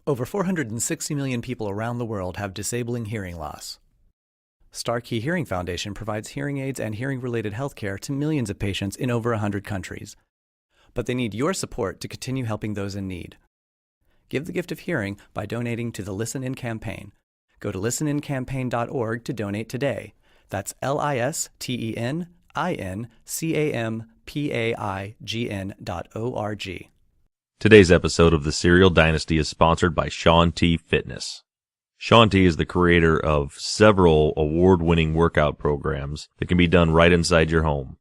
Over 460 million people around the world have disabling hearing loss. Star Key Hearing Foundation provides hearing aids and hearing-related healthcare to millions of patients in over 100 countries. But they need your support to continue helping those in need. Give the gift of hearing by donating to the Listen In campaign. Go to listenincampaign.org to donate today. That's listenincampaign.org. Today's episode of the Serial Dynasty is sponsored by Shaun T Fitness. Shaun T is the creator of several award-winning workout programs that can be done right inside your home.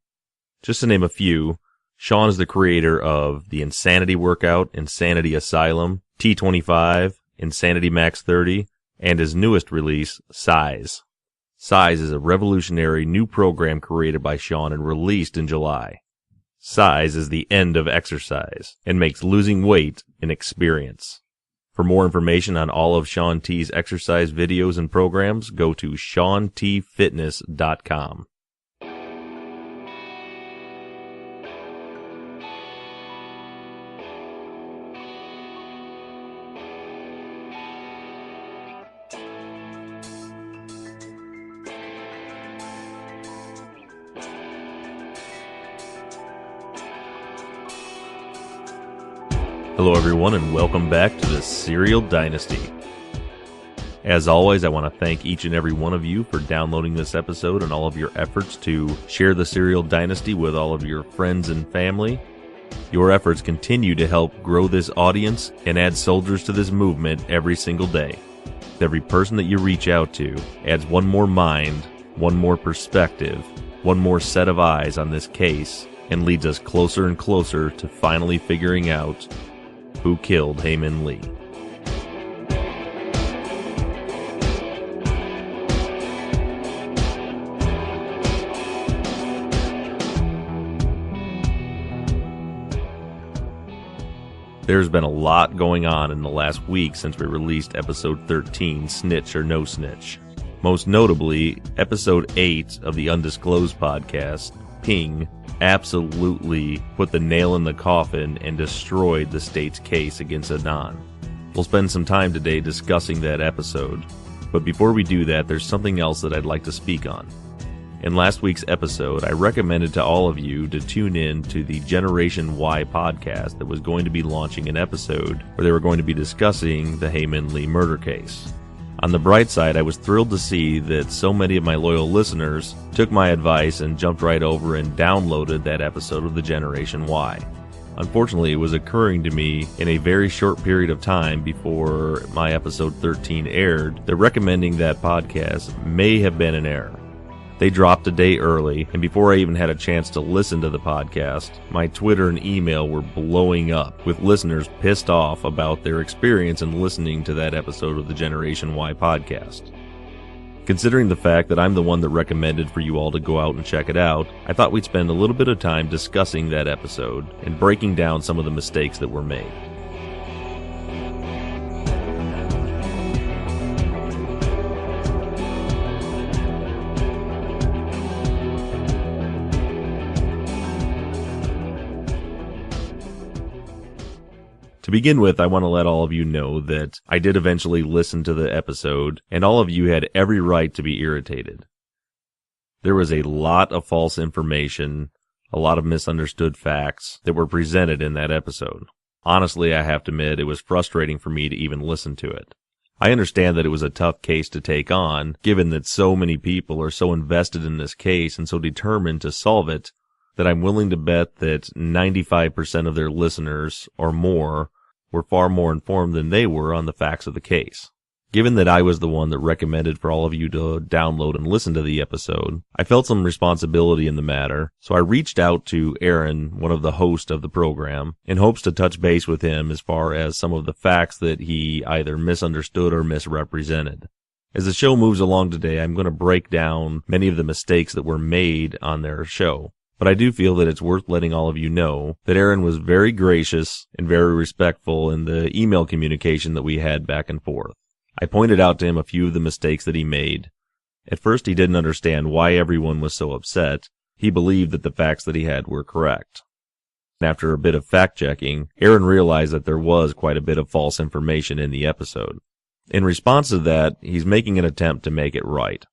Just to name a few, Shaun is the creator of the Insanity Workout, Insanity Asylum, T25, Insanity Max 30, and his newest release, Size. Size is a revolutionary new program created by Shaun and released in July. Size is the end of exercise and makes losing weight an experience. For more information on all of Shaun T's exercise videos and programs, go to ShaunTFitness.com. Hello everyone and welcome back to the Serial Dynasty. As always, I want to thank each and every one of you for downloading this episode and all of your efforts to share the Serial Dynasty with all of your friends and family. Your efforts continue to help grow this audience and add soldiers to this movement every single day. Every person that you reach out to adds one more mind, one more perspective, one more set of eyes on this case, and leads us closer and closer to finally figuring out who killed Hae Min Lee. There's been a lot going on in the last week since we released episode 13, Snitch or No Snitch. Most notably, episode 8 of the Undisclosed podcast, Ping, absolutely put the nail in the coffin and destroyed the state's case against Adnan. We'll spend some time today discussing that episode, but before we do that, there's something else that I'd like to speak on. In last week's episode, I recommended to all of you to tune in to the Generation Y podcast that was going to be launching an episode where they were going to be discussing the Hae Min Lee murder case. On the bright side, I was thrilled to see that so many of my loyal listeners took my advice and jumped right over and downloaded that episode of the Generation Y. Unfortunately, it was occurring to me in a very short period of time before my episode 13 aired that recommending that podcast may have been an error. They dropped a day early, and before I even had a chance to listen to the podcast, my Twitter and email were blowing up with listeners pissed off about their experience in listening to that episode of the Generation Y podcast. Considering the fact that I'm the one that recommended for you all to go out and check it out, I thought we'd spend a little bit of time discussing that episode and breaking down some of the mistakes that were made. To begin with, I want to let all of you know that I did eventually listen to the episode, and all of you had every right to be irritated. There was a lot of false information, a lot of misunderstood facts that were presented in that episode. Honestly, I have to admit, it was frustrating for me to even listen to it. I understand that it was a tough case to take on, given that so many people are so invested in this case and so determined to solve it, that I'm willing to bet that 95% of their listeners or more were far more informed than they were on the facts of the case. Given that I was the one that recommended for all of you to download and listen to the episode, I felt some responsibility in the matter, so I reached out to Aaron, one of the hosts of the program, in hopes to touch base with him as far as some of the facts that he either misunderstood or misrepresented. As the show moves along today, I'm going to break down many of the mistakes that were made on their show. But I do feel that it's worth letting all of you know that Aaron was very gracious and very respectful in the email communication that we had back and forth. I pointed out to him a few of the mistakes that he made. At first, he didn't understand why everyone was so upset. He believed that the facts that he had were correct. After a bit of fact-checking, Aaron realized that there was quite a bit of false information in the episode. In response to that, he's making an attempt to make it right.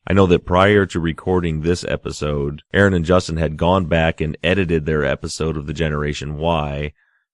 I know that prior to recording this episode, Aaron and Justin had gone back and edited their episode of the Generation Y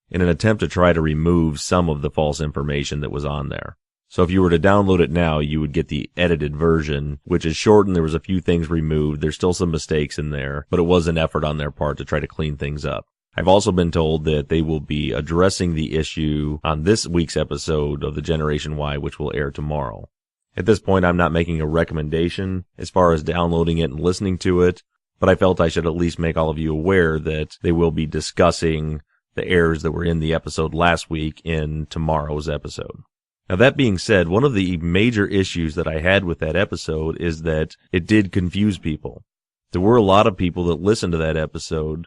in an attempt to try to remove some of the false information that was on there. So if you were to download it now, you would get the edited version, which is shortened. There was a few things removed. There's still some mistakes in there, but it was an effort on their part to try to clean things up. I've also been told that they will be addressing the issue on this week's episode of the Generation Y, which will air tomorrow. At this point, I'm not making a recommendation as far as downloading it and listening to it, but I felt I should at least make all of you aware that they will be discussing the errors that were in the episode last week in tomorrow's episode. Now, that being said, one of the major issues that I had with that episode is that it did confuse people. There were a lot of people that listened to that episode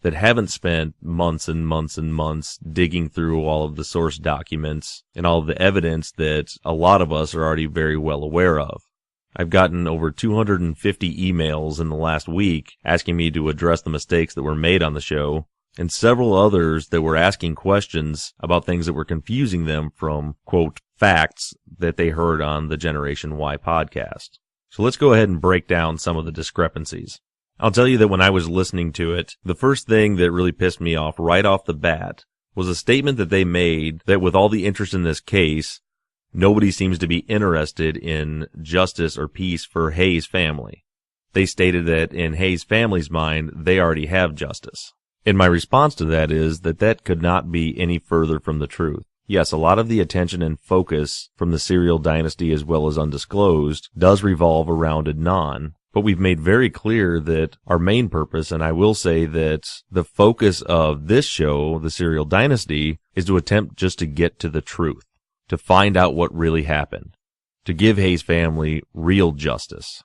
that haven't spent months and months and months digging through all of the source documents and all of the evidence that a lot of us are already very well aware of. I've gotten over 250 emails in the last week asking me to address the mistakes that were made on the show, and several others that were asking questions about things that were confusing them from, quote, facts that they heard on the Generation Y podcast. So let's go ahead and break down some of the discrepancies. I'll tell you that when I was listening to it, the first thing that really pissed me off right off the bat was a statement that they made that with all the interest in this case, nobody seems to be interested in justice or peace for Hayes' family. They stated that in Hayes' family's mind, they already have justice. And my response to that is that could not be any further from the truth. Yes, a lot of the attention and focus from the Serial Dynasty as well as Undisclosed does revolve around Adnan, but we've made very clear that our main purpose, and I will say that the focus of this show, the Serial Dynasty, is to attempt just to get to the truth, to find out what really happened, to give Hayes' family real justice.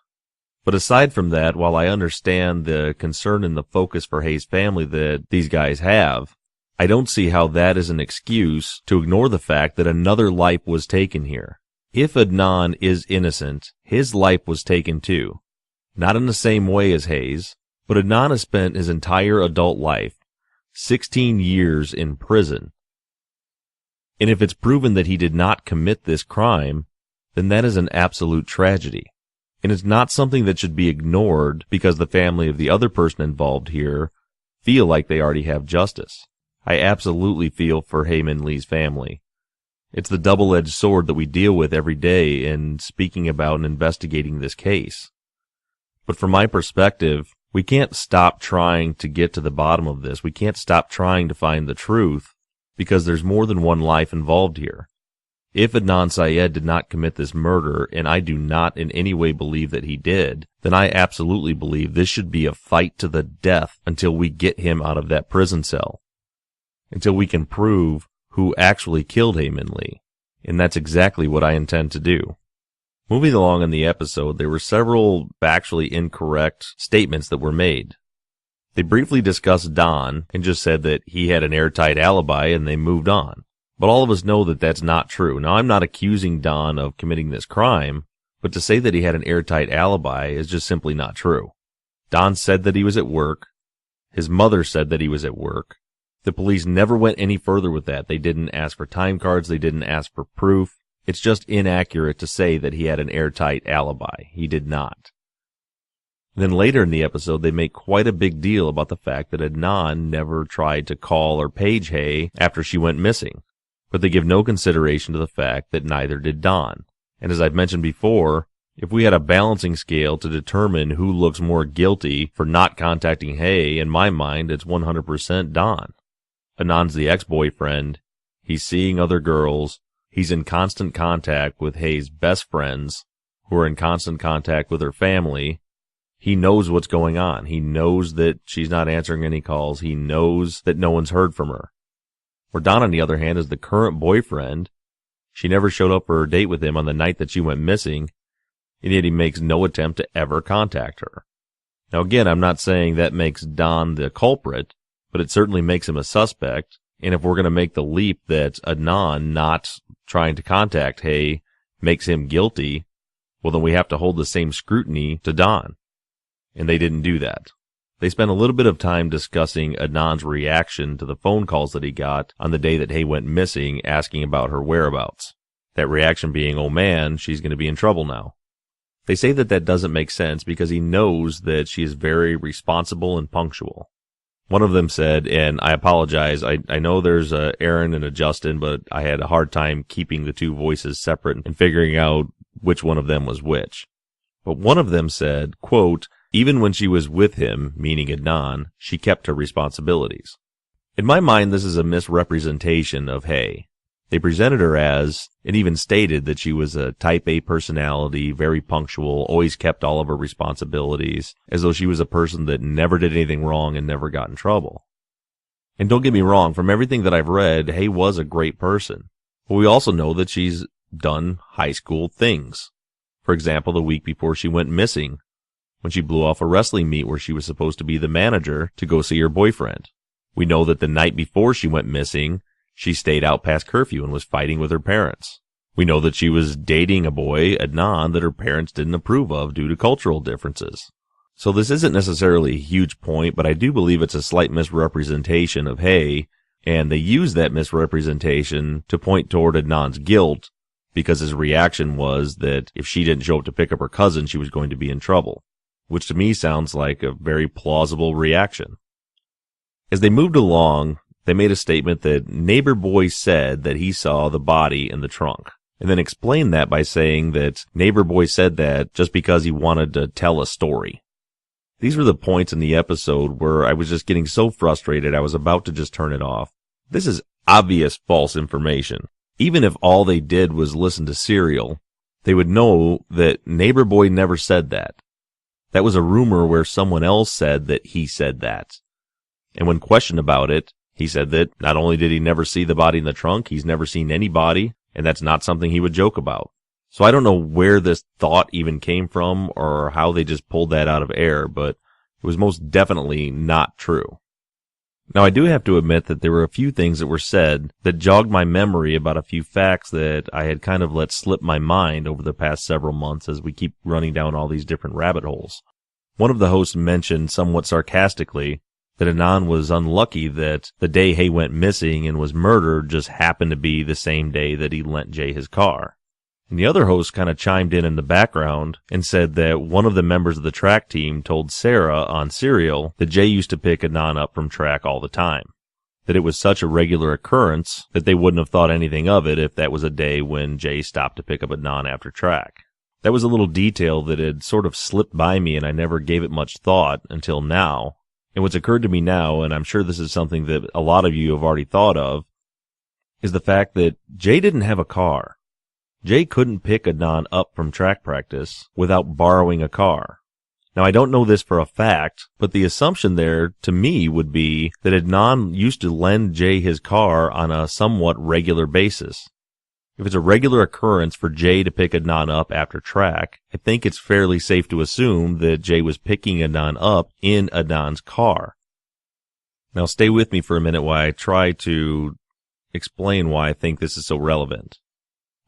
But aside from that, while I understand the concern and the focus for Hayes' family that these guys have, I don't see how that is an excuse to ignore the fact that another life was taken here. If Adnan is innocent, his life was taken too. Not in the same way as Hayes, but Adnan has spent his entire adult life, 16 years in prison. And if it's proven that he did not commit this crime, then that is an absolute tragedy. And it's not something that should be ignored because the family of the other person involved here feel like they already have justice. I absolutely feel for Hae Min Lee's family. It's the double-edged sword that we deal with every day in speaking about and investigating this case. But from my perspective, we can't stop trying to get to the bottom of this. We can't stop trying to find the truth because there's more than one life involved here. If Adnan Syed did not commit this murder, and I do not in any way believe that he did, then I absolutely believe this should be a fight to the death until we get him out of that prison cell. Until we can prove who actually killed Hae Min Lee. And that's exactly what I intend to do. Moving along in the episode, there were several factually incorrect statements that were made. They briefly discussed Don and just said that he had an airtight alibi and they moved on. But all of us know that that's not true. Now, I'm not accusing Don of committing this crime, but to say that he had an airtight alibi is just simply not true. Don said that he was at work. His mother said that he was at work. The police never went any further with that. They didn't ask for time cards. They didn't ask for proof. It's just inaccurate to say that he had an airtight alibi. He did not. Then later in the episode, they make quite a big deal about the fact that Adnan never tried to call or page Hae after she went missing. But they give no consideration to the fact that neither did Don. And as I've mentioned before, if we had a balancing scale to determine who looks more guilty for not contacting Hae, in my mind, it's 100% Don. Adnan's the ex-boyfriend. He's seeing other girls. He's in constant contact with Hae's best friends, who are in constant contact with her family. He knows what's going on. He knows that she's not answering any calls. He knows that no one's heard from her. Where Don, on the other hand, is the current boyfriend. She never showed up for her date with him on the night that she went missing, and yet he makes no attempt to ever contact her. Now again, I'm not saying that makes Don the culprit, but it certainly makes him a suspect. And if we're going to make the leap that Adnan not trying to contact Hae makes him guilty, well then we have to hold the same scrutiny to Don. And they didn't do that. They spent a little bit of time discussing Adnan's reaction to the phone calls that he got on the day that Hay went missing, asking about her whereabouts. That reaction being, oh man, she's going to be in trouble now. They say that doesn't make sense because he knows that she is very responsible and punctual. One of them said, and I apologize, I know there's a Aaron and a Justin, but I had a hard time keeping the two voices separate and figuring out which one of them was which. But one of them said, quote, even when she was with him, meaning Adnan, she kept her responsibilities. In my mind, this is a misrepresentation of Hay. They presented her as, and even stated that she was a type A personality, very punctual, always kept all of her responsibilities, as though she was a person that never did anything wrong and never got in trouble. And don't get me wrong, from everything that I've read, Hay was a great person. But we also know that she's done high school things. For example, the week before she went missing, when she blew off a wrestling meet where she was supposed to be the manager to go see her boyfriend. We know that the night before she went missing, she stayed out past curfew and was fighting with her parents. We know that she was dating a boy, Adnan, that her parents didn't approve of due to cultural differences. So this isn't necessarily a huge point, but I do believe it's a slight misrepresentation of Hay, and they use that misrepresentation to point toward Adnan's guilt because his reaction was that if she didn't show up to pick up her cousin, she was going to be in trouble, which to me sounds like a very plausible reaction. As they moved along, they made a statement that neighbor boy said that he saw the body in the trunk, and then explained that by saying that neighbor boy said that just because he wanted to tell a story. These were the points in the episode where I was just getting so frustrated I was about to just turn it off. This is obvious false information. Even if all they did was listen to Serial, they would know that neighbor boy never said that. That was a rumor where someone else said that he said that. And when questioned about it, he said that not only did he never see the body in the trunk, he's never seen any body, and that's not something he would joke about. So I don't know where this thought even came from or how they just pulled that out of air, but it was most definitely not true. Now, I do have to admit that there were a few things that were said that jogged my memory about a few facts that I had kind of let slip my mind over the past several months as we keep running down all these different rabbit holes. One of the hosts mentioned somewhat sarcastically that Adnan was unlucky that the day Hay went missing and was murdered just happened to be the same day that he lent Jay his car. And the other host kind of chimed in the background and said that one of the members of the track team told Sarah on Serial that Jay used to pick Adnan up from track all the time. That it was such a regular occurrence that they wouldn't have thought anything of it if that was a day when Jay stopped to pick up Adnan after track. That was a little detail that had sort of slipped by me and I never gave it much thought until now. And what's occurred to me now, and I'm sure this is something that a lot of you have already thought of, is the fact that Jay didn't have a car. Jay couldn't pick Adnan up from track practice without borrowing a car. Now, I don't know this for a fact, but the assumption there, to me, would be that Adnan used to lend Jay his car on a somewhat regular basis. If it's a regular occurrence for Jay to pick Adnan up after track, I think it's fairly safe to assume that Jay was picking Adnan up in Adnan's car. Now, stay with me for a minute while I try to explain why I think this is so relevant.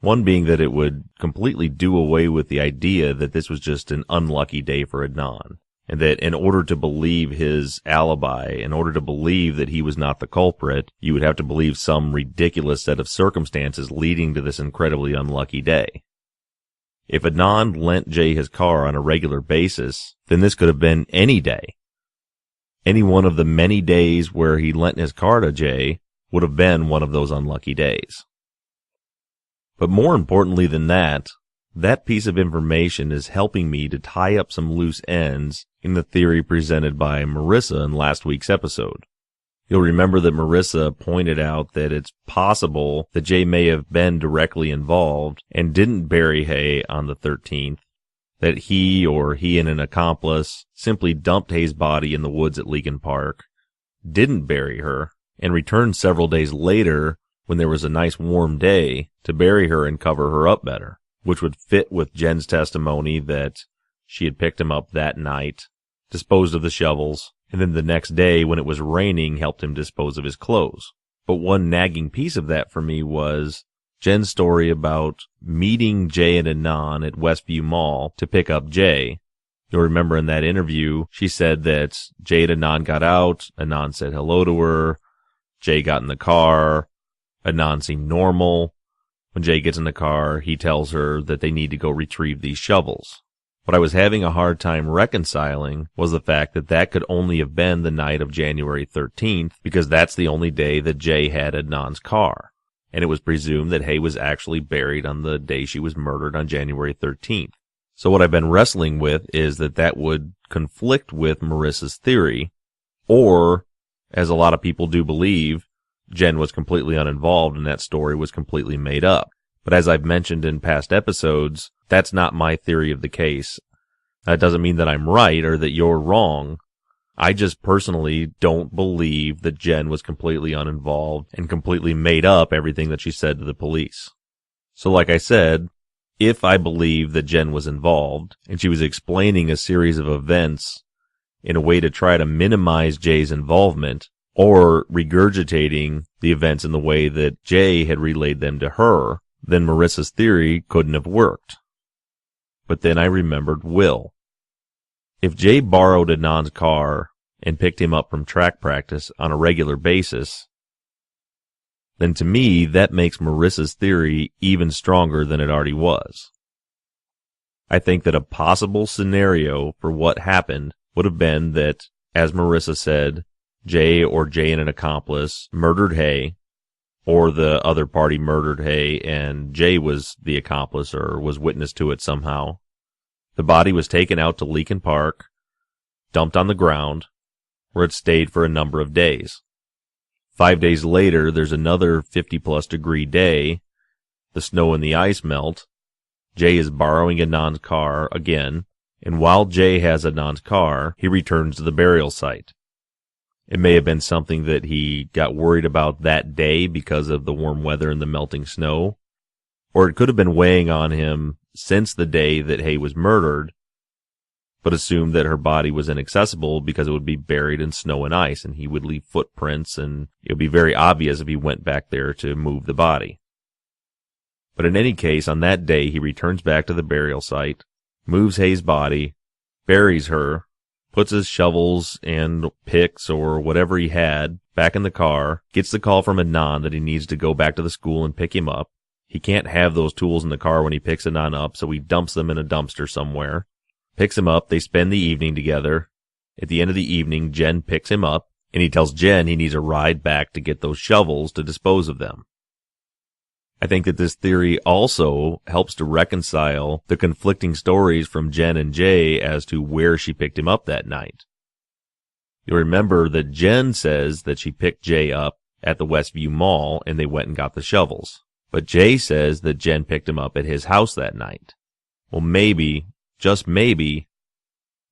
One being that it would completely do away with the idea that this was just an unlucky day for Adnan, and that in order to believe his alibi, in order to believe that he was not the culprit, you would have to believe some ridiculous set of circumstances leading to this incredibly unlucky day. If Adnan lent Jay his car on a regular basis, then this could have been any day. Any one of the many days where he lent his car to Jay would have been one of those unlucky days. But more importantly than that, that piece of information is helping me to tie up some loose ends in the theory presented by Marissa in last week's episode. You'll remember that Marissa pointed out that it's possible that Jay may have been directly involved and didn't bury Hay on the 13th, that he and an accomplice simply dumped Hay's body in the woods at Legan Park, didn't bury her, and returned several days later when there was a nice warm day to bury her and cover her up better, which would fit with Jen's testimony that she had picked him up that night, disposed of the shovels, and then the next day when it was raining helped him dispose of his clothes. But one nagging piece of that for me was Jen's story about meeting Jay and Adnan at Westview Mall to pick up Jay, You'll remember in that interview, she said that Jay and Anand got out, Anand said hello to her, Jay got in the car, Anand seemed normal. When Jay gets in the car, he tells her that they need to go retrieve these shovels. What I was having a hard time reconciling was the fact that that could only have been the night of January 13th, because that's the only day that Jay had Anand's car. And it was presumed that Hay was actually buried on the day she was murdered on January 13th. So what I've been wrestling with is that would conflict with Marissa's theory, or, as a lot of people do believe, Jen was completely uninvolved and that story was completely made up. But as I've mentioned in past episodes, that's not my theory of the case. That doesn't mean that I'm right or that you're wrong. I just personally don't believe that Jen was completely uninvolved and completely made up everything that she said to the police. So like I said, if I believe that Jen was involved and she was explaining a series of events in a way to try to minimize Jay's involvement, or regurgitating the events in the way that Jay had relayed them to her, then Marissa's theory couldn't have worked. But then I remembered Will. If Jay borrowed Anand's car and picked him up from track practice on a regular basis, then to me that makes Marissa's theory even stronger than it already was. I think that a possible scenario for what happened would have been that, as Marissa said, Jay or Jay and an accomplice murdered Hay, or the other party murdered Hay and Jay was the accomplice or was witness to it somehow. The body was taken out to Leakin Park, dumped on the ground, where it stayed for a number of days. 5 days later, there's another 50-plus degree day. The snow and the ice melt. Jay is borrowing Anand's car again, and while Jay has Anand's car, he returns to the burial site. It may have been something that he got worried about that day because of the warm weather and the melting snow, or it could have been weighing on him since the day that Hay was murdered, but assumed that her body was inaccessible because it would be buried in snow and ice, and he would leave footprints, and it would be very obvious if he went back there to move the body. But in any case, on that day, he returns back to the burial site, moves Hay's body, buries her, puts his shovels and picks or whatever he had back in the car, gets the call from Anand that he needs to go back to the school and pick him up. He can't have those tools in the car when he picks Anand up, so he dumps them in a dumpster somewhere. Picks him up, they spend the evening together. At the end of the evening, Jen picks him up, and he tells Jen he needs a ride back to get those shovels to dispose of them. I think that this theory also helps to reconcile the conflicting stories from Jen and Jay as to where she picked him up that night. You'll remember that Jen says that she picked Jay up at the Westview Mall and they went and got the shovels. But Jay says that Jen picked him up at his house that night. Well, maybe, just maybe,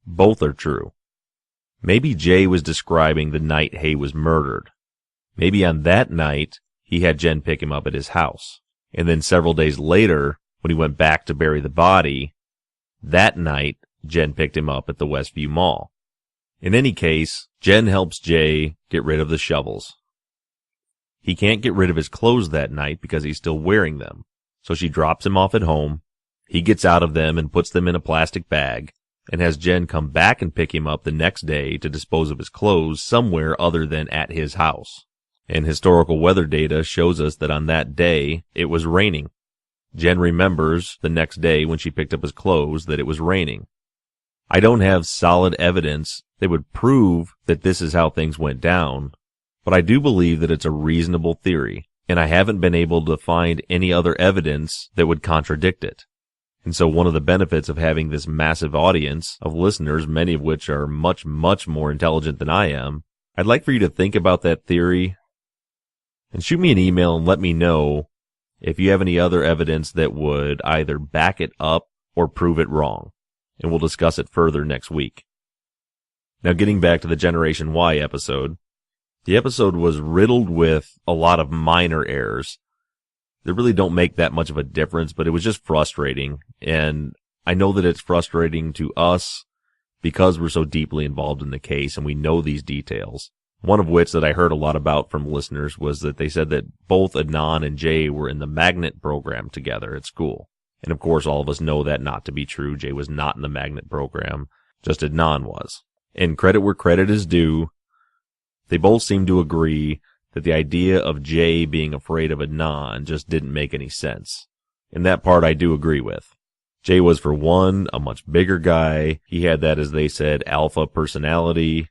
both are true. Maybe Jay was describing the night Hay was murdered. Maybe on that night, he had Jen pick him up at his house. And then several days later, when he went back to bury the body, that night, Jen picked him up at the Westview Mall. In any case, Jen helps Jay get rid of the shovels. He can't get rid of his clothes that night because he's still wearing them. So she drops him off at home. He gets out of them and puts them in a plastic bag, and has Jen come back and pick him up the next day to dispose of his clothes somewhere other than at his house. And historical weather data shows us that on that day, it was raining. Jen remembers the next day when she picked up his clothes that it was raining. I don't have solid evidence that would prove that this is how things went down, but I do believe that it's a reasonable theory, and I haven't been able to find any other evidence that would contradict it. And so one of the benefits of having this massive audience of listeners, many of which are much, much more intelligent than I am, I'd like for you to think about that theory and shoot me an email and let me know if you have any other evidence that would either back it up or prove it wrong. And we'll discuss it further next week. Now, getting back to the Generation Y episode, the episode was riddled with a lot of minor errors that really don't make that much of a difference, but it was just frustrating. And I know that it's frustrating to us because we're so deeply involved in the case and we know these details. One of which that I heard a lot about from listeners was that they said that both Anand and Jay were in the magnet program together at school. And of course, all of us know that not to be true. Jay was not in the magnet program. just Adnan was. And credit where credit is due, they both seem to agree that the idea of Jay being afraid of Adnan just didn't make any sense. And that part I do agree with. Jay was, for one, a much bigger guy. He had that, as they said, alpha personality.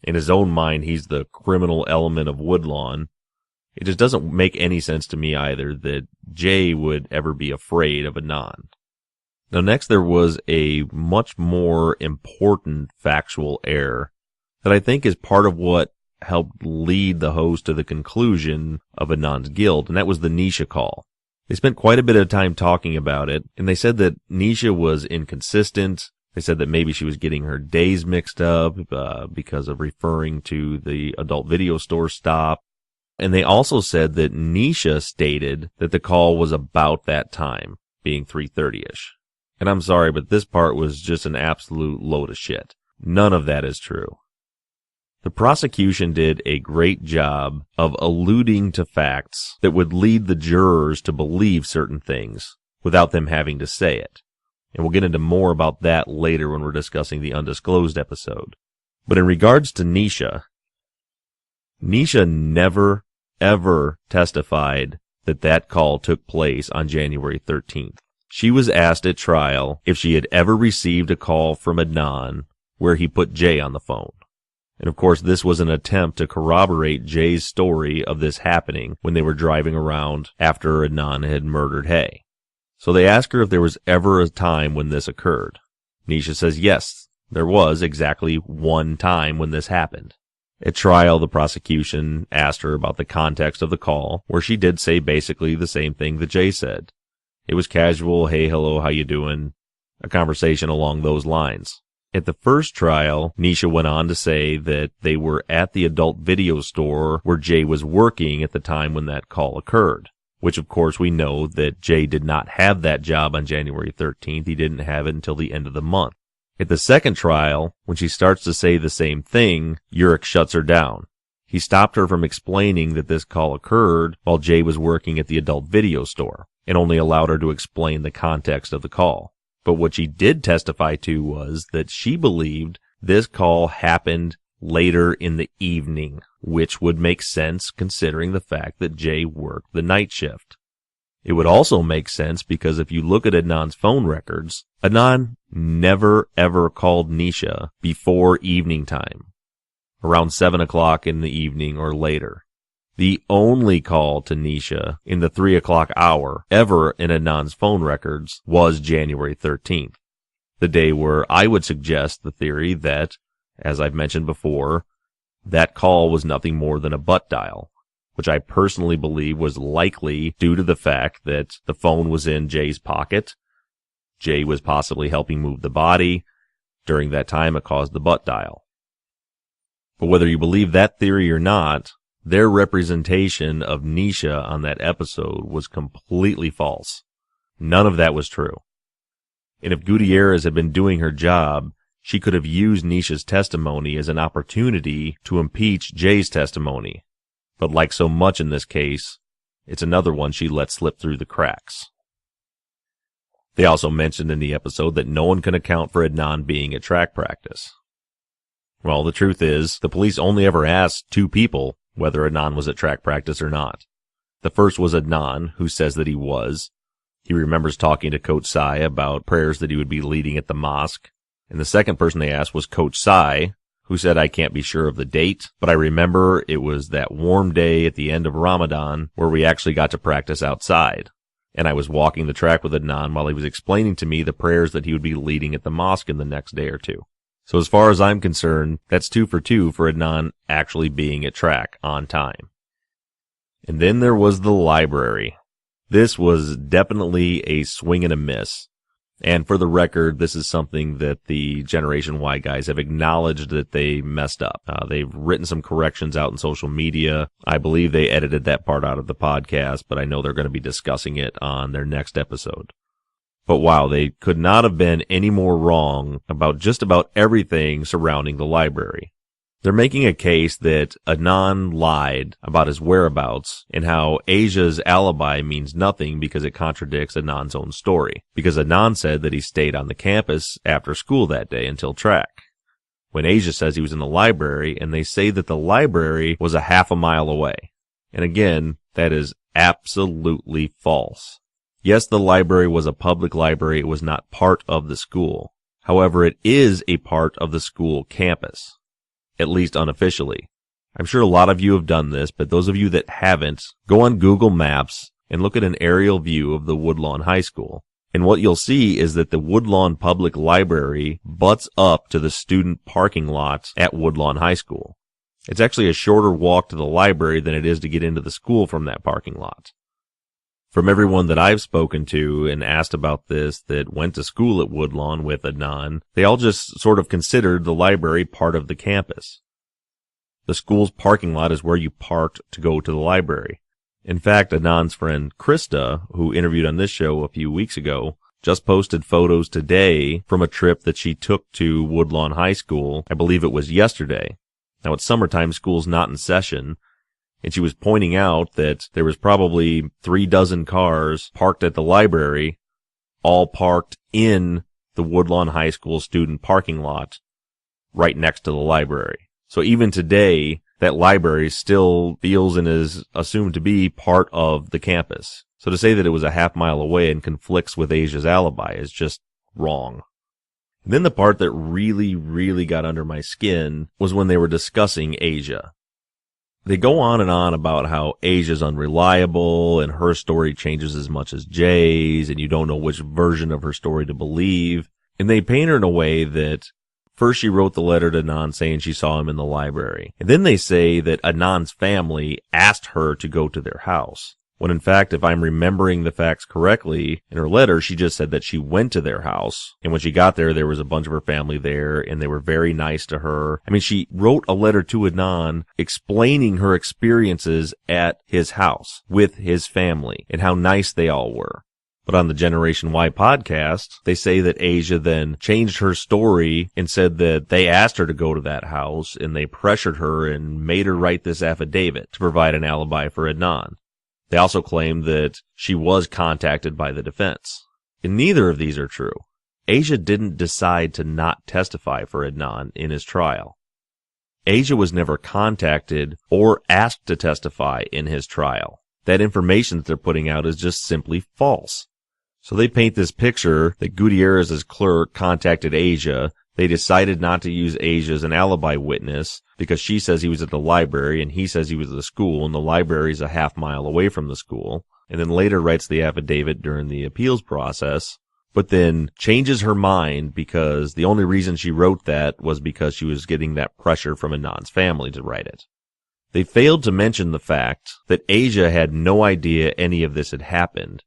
In his own mind, he's the criminal element of Woodlawn. It just doesn't make any sense to me either that Jay would ever be afraid of Adnan. Now next there was a much more important factual error that I think is part of what helped lead the host to the conclusion of Adnan's guilt, and that was the Nisha call. They spent quite a bit of time talking about it, and they said that Nisha was inconsistent. They said that maybe she was getting her days mixed up because of referring to the adult video store stop. And they also said that Nisha stated that the call was about that time, being 3:30-ish. And I'm sorry, but this part was just an absolute load of shit. None of that is true. The prosecution did a great job of alluding to facts that would lead the jurors to believe certain things without them having to say it. And we'll get into more about that later when we're discussing the undisclosed episode. But in regards to Nisha never, ever testified that that call took place on January 13th. She was asked at trial if she had ever received a call from Adnan where he put Jay on the phone. And of course, this was an attempt to corroborate Jay's story of this happening when they were driving around after Adnan had murdered Hay. So they asked her if there was ever a time when this occurred. Nisha says yes, there was exactly one time when this happened. At trial, the prosecution asked her about the context of the call, where she did say basically the same thing that Jay said. It was casual, hey, hello, how you doing? A conversation along those lines. At the first trial, Nisha went on to say that they were at the adult video store where Jay was working at the time when that call occurred, which of course we know that Jay did not have that job on January 13th. He didn't have it until the end of the month. At the second trial, when she starts to say the same thing, Urich shuts her down. He stopped her from explaining that this call occurred while Jay was working at the adult video store, and only allowed her to explain the context of the call. But what she did testify to was that she believed this call happened later in the evening, which would make sense considering the fact that Jay worked the night shift. It would also make sense because if you look at Adnan's phone records, Adnan never ever called Nisha before evening time, around 7 o'clock in the evening or later. The only call to Nisha in the 3 o'clock hour ever in Adnan's phone records was January 13th, the day where I would suggest the theory that, as I've mentioned before, that call was nothing more than a butt dial, which I personally believe was likely due to the fact that the phone was in Jay's pocket. Jay was possibly helping move the body. During that time, it caused the butt dial. But whether you believe that theory or not, their representation of Nisha on that episode was completely false. None of that was true. And if Gutierrez had been doing her job, she could have used Nisha's testimony as an opportunity to impeach Jay's testimony. But like so much in this case, it's another one she let slip through the cracks. They also mentioned in the episode that no one can account for Adnan being at track practice. Well, the truth is, the police only ever asked 2 people whether Adnan was at track practice or not. The first was Adnan, who says that he was. He remembers talking to Coach Sai about prayers that he would be leading at the mosque. And the second person they asked was Coach Sai, who said, I can't be sure of the date, but I remember it was that warm day at the end of Ramadan where we actually got to practice outside. And I was walking the track with Adnan while he was explaining to me the prayers that he would be leading at the mosque in the next day or two. So as far as I'm concerned, that's 2 for 2 for Adnan actually being at track on time. And then there was the library. This was definitely a swing and a miss. And for the record, this is something that the Generation Y guys have acknowledged that they messed up. They've written some corrections out in social media. I believe they edited that part out of the podcast, but I know they're going to be discussing it on their next episode. But wow, they could not have been any more wrong about just about everything surrounding the library. They're making a case that Adnan lied about his whereabouts and how Asia's alibi means nothing because it contradicts Adnan's own story. Because Adnan said that he stayed on the campus after school that day until track, when Asia says he was in the library, and they say that the library was a half a mile away. And again, that is absolutely false. Yes, the library was a public library. It was not part of the school. However, it is a part of the school campus, at least unofficially. I'm sure a lot of you have done this, but those of you that haven't, go on Google Maps and look at an aerial view of the Woodlawn High School. And what you'll see is that the Woodlawn Public Library butts up to the student parking lot at Woodlawn High School. It's actually a shorter walk to the library than it is to get into the school from that parking lot. From everyone that I've spoken to and asked about this that went to school at Woodlawn with Adnan, they all just sort of considered the library part of the campus. The school's parking lot is where you parked to go to the library. In fact, Adnan's friend Krista, who interviewed on this show a few weeks ago, just posted photos today from a trip that she took to Woodlawn High School. I believe it was yesterday. Now, it's summertime, school's not in session, and she was pointing out that there was probably 36 cars parked at the library, all parked in the Woodlawn High School student parking lot right next to the library. So even today, that library still feels and is assumed to be part of the campus. So to say that it was a half mile away and conflicts with Asia's alibi is just wrong. And then the part that really got under my skin was when they were discussing Asia. They go on and on about how Asia's unreliable and her story changes as much as Jay's and you don't know which version of her story to believe. And they paint her in a way that first she wrote the letter to Adnan saying she saw him in the library. And then they say that Adnan's family asked her to go to their house. When in fact, if I'm remembering the facts correctly, in her letter, she just said that she went to their house. And when she got there, there was a bunch of her family there, and they were very nice to her. I mean, she wrote a letter to Adnan explaining her experiences at his house with his family and how nice they all were. But on the Generation Y podcast, they say that Asia then changed her story and said that they asked her to go to that house, and they pressured her and made her write this affidavit to provide an alibi for Adnan. They also claim that she was contacted by the defense. And neither of these are true. Asia didn't decide to not testify for Adnan in his trial. Asia was never contacted or asked to testify in his trial. That information that they're putting out is just simply false. So they paint this picture that Gutierrez's clerk contacted Asia. They decided not to use Asia as an alibi witness because she says he was at the library and he says he was at the school, and the library is a half mile away from the school. And then later writes the affidavit during the appeals process, but then changes her mind because the only reason she wrote that was because she was getting that pressure from Adnan's family to write it. They failed to mention the fact that Asia had no idea any of this had happened.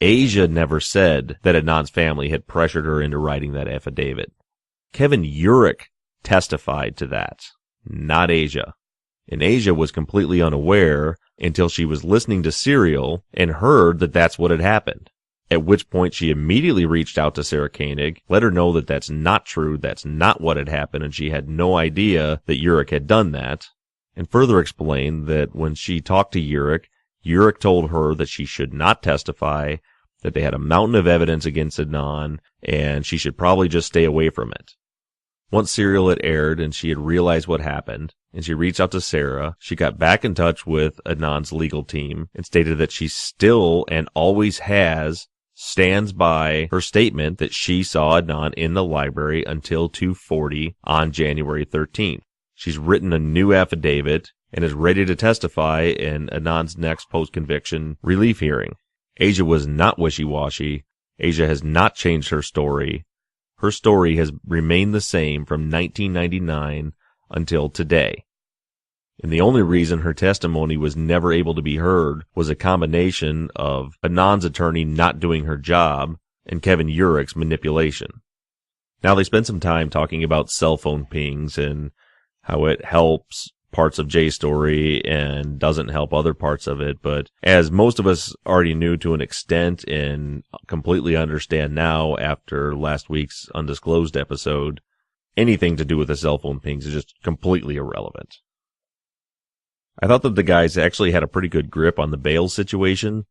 Asia never said that Adnan's family had pressured her into writing that affidavit. Kevin Urich testified to that, not Asia. And Asia was completely unaware until she was listening to Serial and heard that that's what had happened. At which point she immediately reached out to Sarah Koenig, let her know that that's not true, that's not what had happened, and she had no idea that Urich had done that. And further explained that when she talked to Urich, Urich told her that she should not testify, that they had a mountain of evidence against Adnan, and she should probably just stay away from it. Once Serial had aired and she had realized what happened, and she reached out to Sarah, she got back in touch with Adnan's legal team and stated that she still and always stands by her statement that she saw Adnan in the library until 2:40 on January 13th. She's written a new affidavit and is ready to testify in Adnan's next post-conviction relief hearing. Asia was not wishy-washy. Asia has not changed her story. Her story has remained the same from 1999 until today. And the only reason her testimony was never able to be heard was a combination of Adnan's attorney not doing her job and Kevin Urich's manipulation. Now they spent some time talking about cell phone pings and how it helps parts of Jay's story and doesn't help other parts of it. But as most of us already knew to an extent and completely understand now after last week's Undisclosed episode, anything to do with the cell phone pings is just completely irrelevant. I thought that the guys actually had a pretty good grip on the bail situation.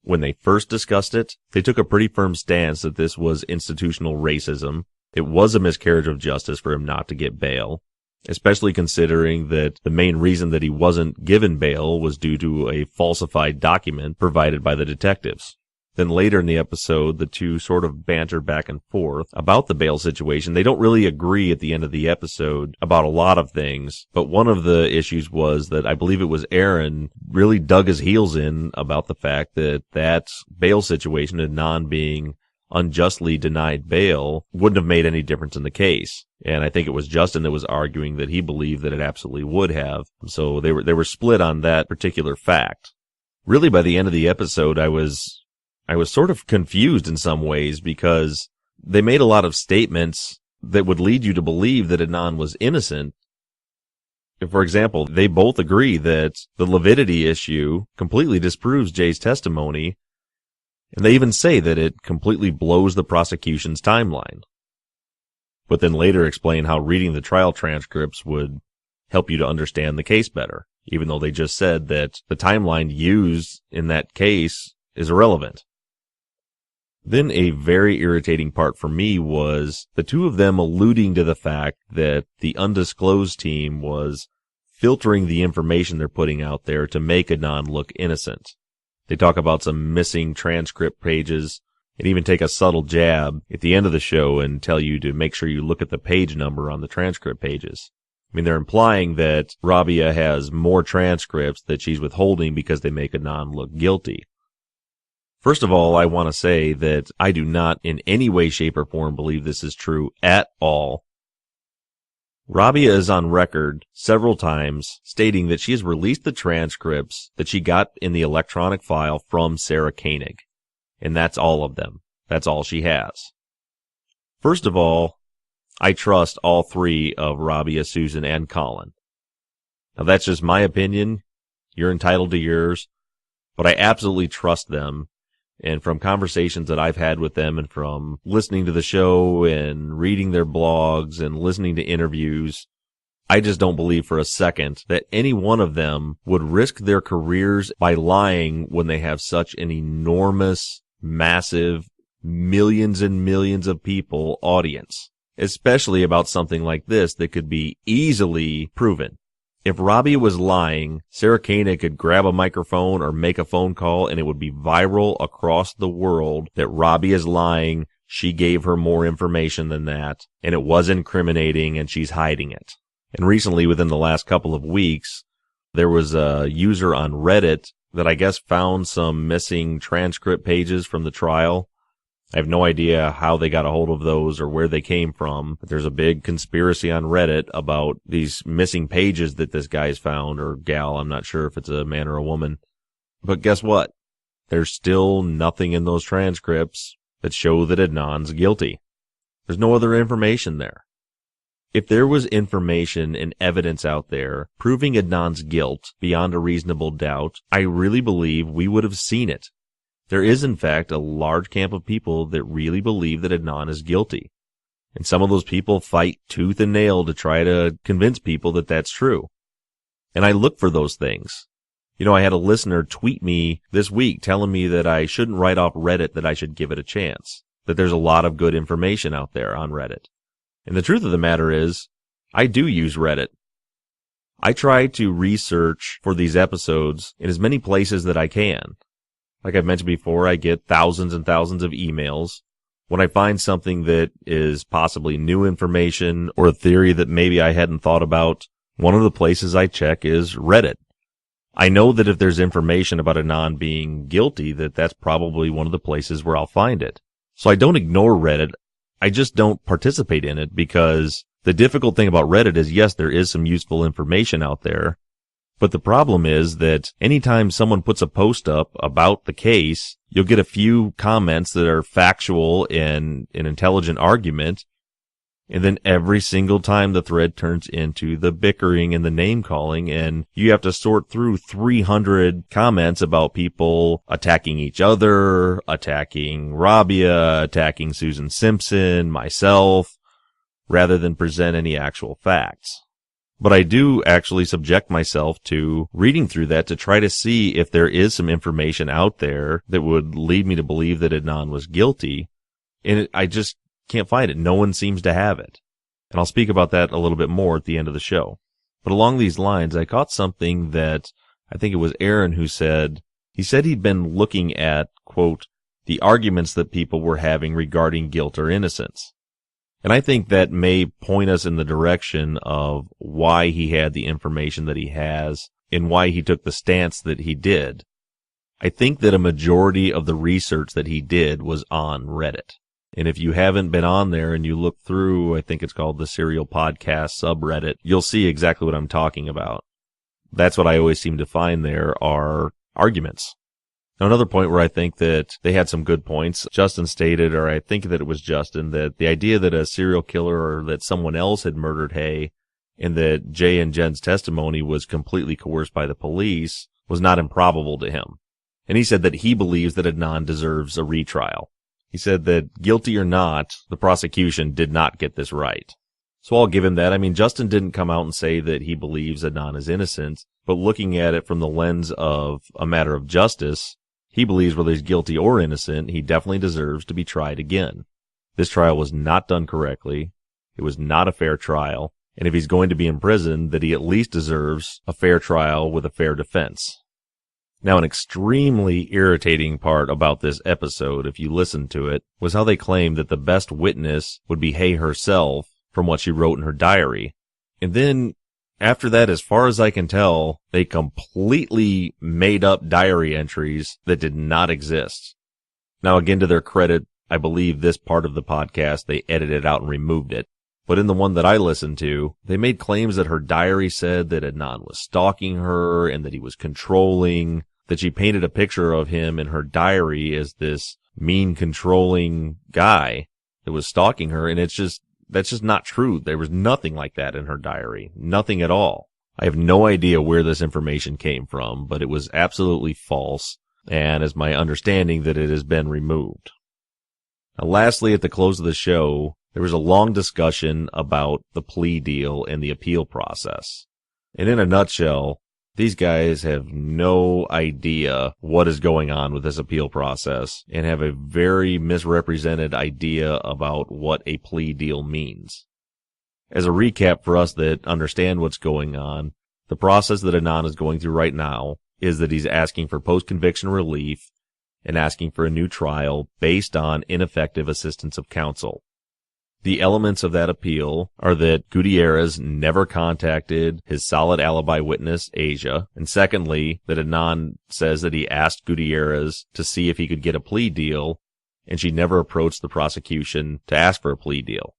When they first discussed it, they took a pretty firm stance that this was institutional racism. It was a miscarriage of justice for him not to get bail, especially considering that the main reason that he wasn't given bail was due to a falsified document provided by the detectives. Then later in the episode, the two sort of banter back and forth about the bail situation. They don't really agree at the end of the episode about a lot of things, but one of the issues was that I believe it was Aaron really dug his heels in about the fact that that bail situation, Adnan being unjustly denied bail, wouldn't have made any difference in the case. And I think it was Justin that was arguing that he believed that it absolutely would have. So they were split on that particular fact. Really, by the end of the episode, I was sort of confused in some ways because they made a lot of statements that would lead you to believe that Adnan was innocent. For example, they both agree that the lividity issue completely disproves Jay's testimony, and they even say that it completely blows the prosecution's timeline. But then later explain how reading the trial transcripts would help you to understand the case better, even though they just said that the timeline used in that case is irrelevant. Then a very irritating part for me was the two of them alluding to the fact that the undisclosed team was filtering the information they're putting out there to make Adnan look innocent. They talk about some missing transcript pages and even take a subtle jab at the end of the show and tell you to make sure you look at the page number on the transcript pages. I mean, they're implying that Rabia has more transcripts that she's withholding because they make Adnan look guilty. First of all, I want to say that I do not in any way, shape, or form believe this is true at all. Rabia is on record several times stating that she has released the transcripts that she got in the electronic file from Sarah Koenig. And that's all of them. That's all she has. First of all, I trust all three of Rabia, Susan, and Colin. Now that's just my opinion. You're entitled to yours. But I absolutely trust them. And from conversations that I've had with them and from listening to the show and reading their blogs and listening to interviews, I just don't believe for a second that any one of them would risk their careers by lying when they have such an enormous, massive, millions and millions of people audience, especially about something like this that could be easily proven. If Rabia was lying, Sarah Koenig could grab a microphone or make a phone call and it would be viral across the world that Rabia is lying, she gave her more information than that, and it was incriminating and she's hiding it. And recently, within the last couple of weeks, there was a user on Reddit that I guess found some missing transcript pages from the trial. I have no idea how they got a hold of those or where they came from, but there's a big conspiracy on Reddit about these missing pages that this guy's found, or gal. I'm not sure if it's a man or a woman. But guess what? There's still nothing in those transcripts that show that Adnan's guilty. There's no other information there. If there was information and evidence out there proving Adnan's guilt beyond a reasonable doubt, I really believe we would have seen it. There is, in fact, a large camp of people that really believe that Adnan is guilty. And some of those people fight tooth and nail to try to convince people that that's true. And I look for those things. You know, I had a listener tweet me this week telling me that I shouldn't write off Reddit, that I should give it a chance, that there's a lot of good information out there on Reddit. And the truth of the matter is, I do use Reddit. I try to research for these episodes in as many places that I can. Like I've mentioned before, I get thousands and thousands of emails. When I find something that is possibly new information or a theory that maybe I hadn't thought about, one of the places I check is Reddit. I know that if there's information about Adnan being guilty, that's probably one of the places where I'll find it. So I don't ignore Reddit. I just don't participate in it because the difficult thing about Reddit is, yes, there is some useful information out there. But the problem is that anytime someone puts a post up about the case, you'll get a few comments that are factual and an intelligent argument. And then every single time the thread turns into the bickering and the name calling, and you have to sort through 300 comments about people attacking each other, attacking Rabia, attacking Susan Simpson, myself. rather than present any actual facts. But I do actually subject myself to reading through that to try to see if there is some information out there that would lead me to believe that Adnan was guilty, and I just can't find it. No one seems to have it. And I'll speak about that a little bit more at the end of the show. But along these lines, I caught something that I think it was Aaron who said. He said he'd been looking at, quote, the arguments that people were having regarding guilt or innocence. And I think that may point us in the direction of why he had the information that he has and why he took the stance that he did. I think that a majority of the research that he did was on Reddit. And if you haven't been on there and you look through, I think it's called the Serial Podcast subreddit, you'll see exactly what I'm talking about. That's what I always seem to find there are arguments. Now, another point where I think that they had some good points, Justin stated, or I think that it was Justin, that the idea that a serial killer or that someone else had murdered Hay and that Jay and Jen's testimony was completely coerced by the police was not improbable to him. And he said that he believes that Adnan deserves a retrial. He said that guilty or not, the prosecution did not get this right. So I'll give him that. I mean, Justin didn't come out and say that he believes Adnan is innocent, but looking at it from the lens of a matter of justice, he believes whether he's guilty or innocent, he definitely deserves to be tried again. This trial was not done correctly. It was not a fair trial. And if he's going to be in prison, that he at least deserves a fair trial with a fair defense. Now, an extremely irritating part about this episode, if you listen to it, was how they claimed that the best witness would be Hay herself from what she wrote in her diary. And then, after that, as far as I can tell, they completely made up diary entries that did not exist. Now, again, to their credit, I believe this part of the podcast, they edited out and removed it. But in the one that I listened to, they made claims that her diary said that Adnan was stalking her and that he was controlling, that she painted a picture of him in her diary as this mean, controlling guy that was stalking her, and that's just not true. There was nothing like that in her diary. Nothing at all. I have no idea where this information came from, but it was absolutely false, and it's my understanding that it has been removed. Now, lastly, at the close of the show, there was a long discussion about the plea deal and the appeal process. And in a nutshell, these guys have no idea what is going on with this appeal process and have a very misrepresented idea about what a plea deal means. As a recap for us that understand what's going on, the process that Adnan is going through right now is that he's asking for post-conviction relief and asking for a new trial based on ineffective assistance of counsel. The elements of that appeal are that Gutierrez never contacted his solid alibi witness, Asia, and secondly, that Adnan says that he asked Gutierrez to see if he could get a plea deal, and she never approached the prosecution to ask for a plea deal.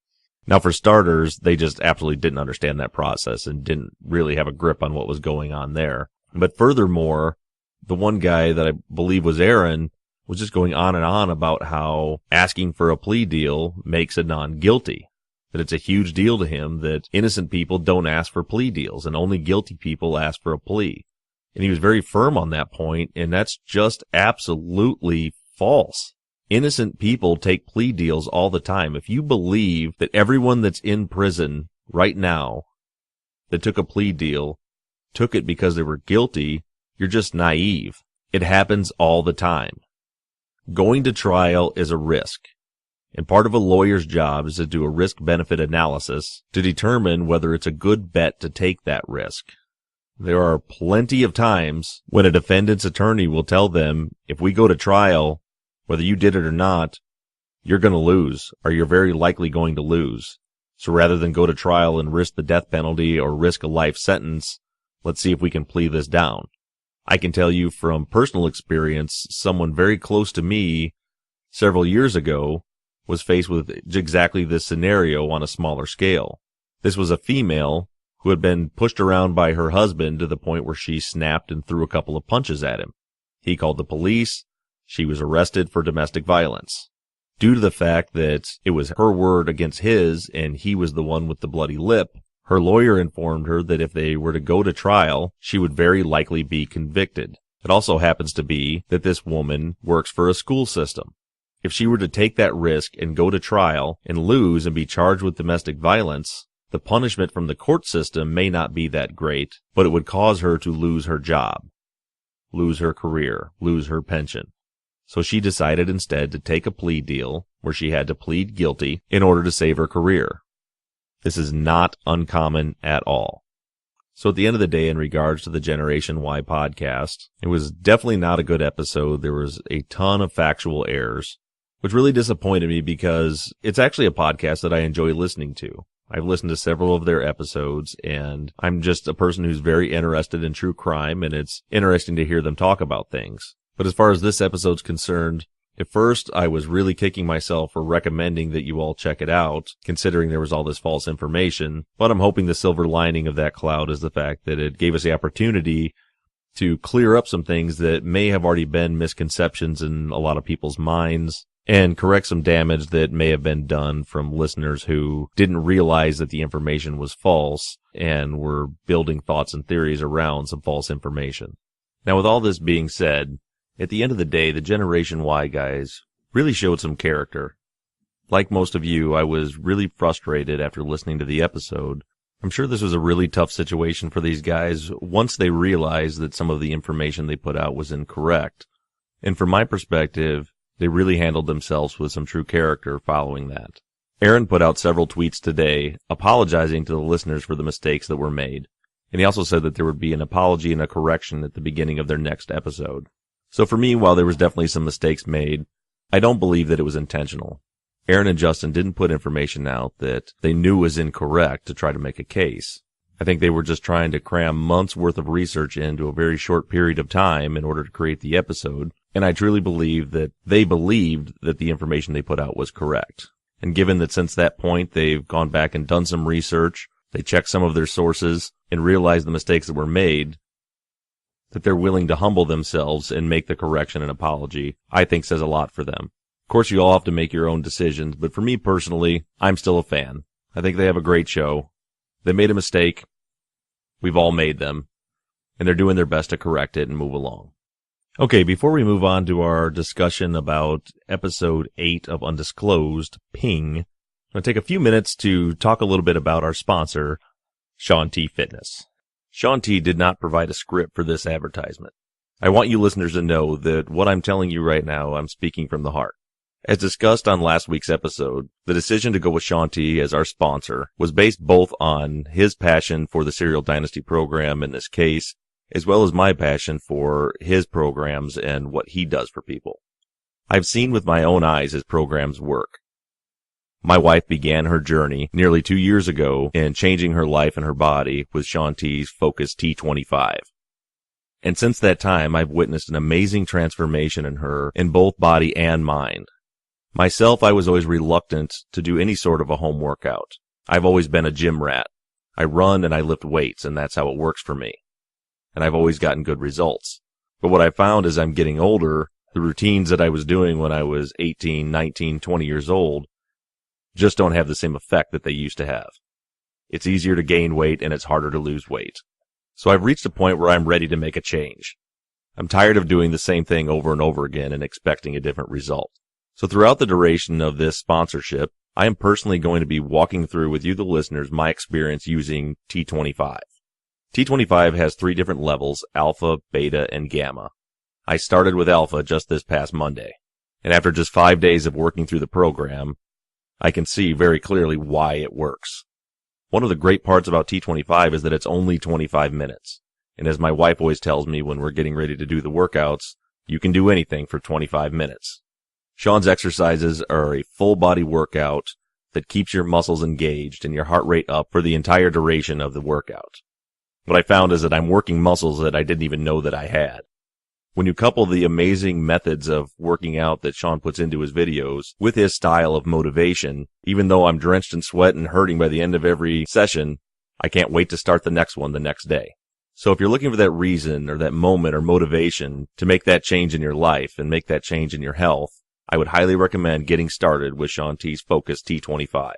Now, for starters, they just absolutely didn't understand that process and didn't really have a grip on what was going on there. But furthermore, the one guy that I believe was Aaron was just going on and on about how asking for a plea deal makes Adnan guilty. That it's a huge deal to him that innocent people don't ask for plea deals and only guilty people ask for a plea. And he was very firm on that point, and that's just absolutely false. Innocent people take plea deals all the time. If you believe that everyone that's in prison right now that took a plea deal took it because they were guilty, you're just naive. It happens all the time. Going to trial is a risk, and part of a lawyer's job is to do a risk-benefit analysis to determine whether it's a good bet to take that risk. There are plenty of times when a defendant's attorney will tell them, if we go to trial, whether you did it or not, you're going to lose, or you're very likely going to lose. So rather than go to trial and risk the death penalty or risk a life sentence, let's see if we can plea this down. I can tell you from personal experience, someone very close to me several years ago was faced with exactly this scenario on a smaller scale. This was a female who had been pushed around by her husband to the point where she snapped and threw a couple of punches at him. He called the police. She was arrested for domestic violence. Due to the fact that it was her word against his and he was the one with the bloody lip, her lawyer informed her that if they were to go to trial, she would very likely be convicted. It also happens to be that this woman works for a school system. If she were to take that risk and go to trial and lose and be charged with domestic violence, the punishment from the court system may not be that great, but it would cause her to lose her job, lose her career, lose her pension. So she decided instead to take a plea deal where she had to plead guilty in order to save her career. This is not uncommon at all. So at the end of the day, in regards to the Generation Y podcast, it was definitely not a good episode. There was a ton of factual errors, which really disappointed me because it's actually a podcast that I enjoy listening to. I've listened to several of their episodes, and I'm just a person who's very interested in true crime, and it's interesting to hear them talk about things. But as far as this episode's concerned, at first I was really kicking myself for recommending that you all check it out, considering there was all this false information. But I'm hoping the silver lining of that cloud is the fact that it gave us the opportunity to clear up some things that may have already been misconceptions in a lot of people's minds, and correct some damage that may have been done from listeners who didn't realize that the information was false and were building thoughts and theories around some false information. Now, with all this being said, at the end of the day, the Generation Y guys really showed some character. Like most of you, I was really frustrated after listening to the episode. I'm sure this was a really tough situation for these guys once they realized that some of the information they put out was incorrect. And from my perspective, they really handled themselves with some true character following that. Aaron put out several tweets today apologizing to the listeners for the mistakes that were made. And he also said that there would be an apology and a correction at the beginning of their next episode. So for me, while there was definitely some mistakes made, I don't believe that it was intentional. Aaron and Justin didn't put information out that they knew was incorrect to try to make a case. I think they were just trying to cram months worth of research into a very short period of time in order to create the episode, and I truly believe that they believed that the information they put out was correct. And given that since that point they've gone back and done some research, they checked some of their sources and realized the mistakes that were made, that they're willing to humble themselves and make the correction and apology, I think says a lot for them. Of course, you all have to make your own decisions, but for me personally, I'm still a fan. I think they have a great show. They made a mistake. We've all made them. And they're doing their best to correct it and move along. Okay, before we move on to our discussion about episode 8 of Undisclosed, Ping, I'm going to take a few minutes to talk a little bit about our sponsor, Shaun T Fitness. Shaun T did not provide a script for this advertisement. I want you listeners to know that what I'm telling you right now, I'm speaking from the heart. As discussed on last week's episode, the decision to go with Shaun T as our sponsor was based both on his passion for the Serial Dynasty program in this case, as well as my passion for his programs and what he does for people. I've seen with my own eyes his programs work. My wife began her journey nearly 2 years ago in changing her life and her body with Shaun T's Focus T25. And since that time, I've witnessed an amazing transformation in her in both body and mind. Myself, I was always reluctant to do any sort of a home workout. I've always been a gym rat. I run and I lift weights, and that's how it works for me. And I've always gotten good results. But what I found as I'm getting older, the routines that I was doing when I was 18, 19, 20 years old just don't have the same effect that they used to have. It's easier to gain weight and it's harder to lose weight. So I've reached a point where I'm ready to make a change. I'm tired of doing the same thing over and over again and expecting a different result. So throughout the duration of this sponsorship, I am personally going to be walking through with you, the listeners, my experience using T25. T25 has 3 different levels, alpha, beta, and gamma. I started with alpha just this past Monday. And after just 5 days of working through the program, I can see very clearly why it works. One of the great parts about T25 is that it's only 25 minutes. And as my wife always tells me when we're getting ready to do the workouts, you can do anything for 25 minutes. Shaun's exercises are a full body workout that keeps your muscles engaged and your heart rate up for the entire duration of the workout. What I found is that I'm working muscles that I didn't even know that I had. When you couple the amazing methods of working out that Shaun puts into his videos with his style of motivation, even though I'm drenched in sweat and hurting by the end of every session, I can't wait to start the next one the next day. So if you're looking for that reason or that moment or motivation to make that change in your life and make that change in your health, I would highly recommend getting started with Shaun T's Focus T25.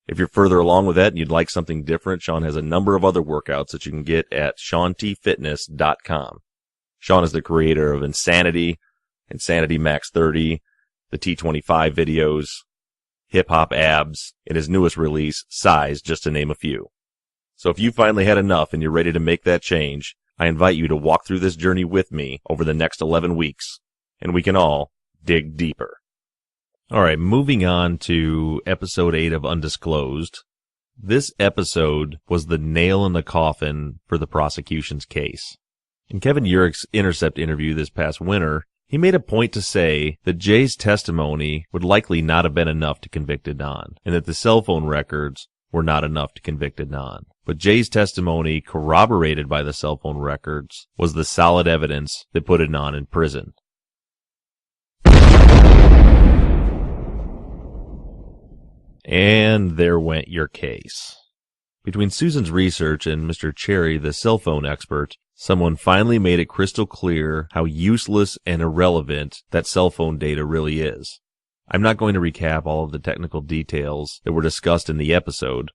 If you're further along with that and you'd like something different, Shaun has a number of other workouts that you can get at ShaunTFitness.com. Shaun is the creator of Insanity, Insanity Max 30, the T25 videos, Hip Hop Abs, and his newest release, Size, just to name a few. So if you finally had enough and you're ready to make that change, I invite you to walk through this journey with me over the next 11 weeks, and we can all dig deeper. All right, moving on to episode 8 of Undisclosed. This episode was the nail in the coffin for the prosecution's case. In Kevin Urich's Intercept interview this past winter, he made a point to say that Jay's testimony would likely not have been enough to convict Adnan, and that the cell phone records were not enough to convict Adnan. But Jay's testimony, corroborated by the cell phone records, was the solid evidence that put Adnan in prison. And there went your case. Between Susan's research and Mr. Cherry, the cell phone expert, someone finally made it crystal clear how useless and irrelevant that cell phone data really is. I'm not going to recap all of the technical details that were discussed in the episode.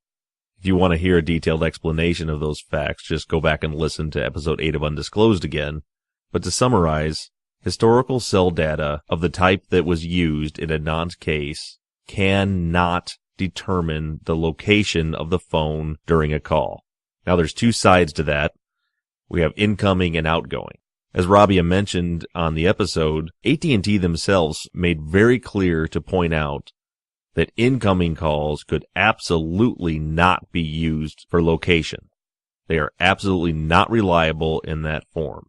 If you want to hear a detailed explanation of those facts, just go back and listen to episode 8 of Undisclosed again. But to summarize, historical cell data of the type that was used in Adnan's case cannot determine the location of the phone during a call. Now there's two sides to that. We have incoming and outgoing. As Rabia mentioned on the episode, AT&T themselves made very clear to point out that incoming calls could absolutely not be used for location. They are absolutely not reliable in that form.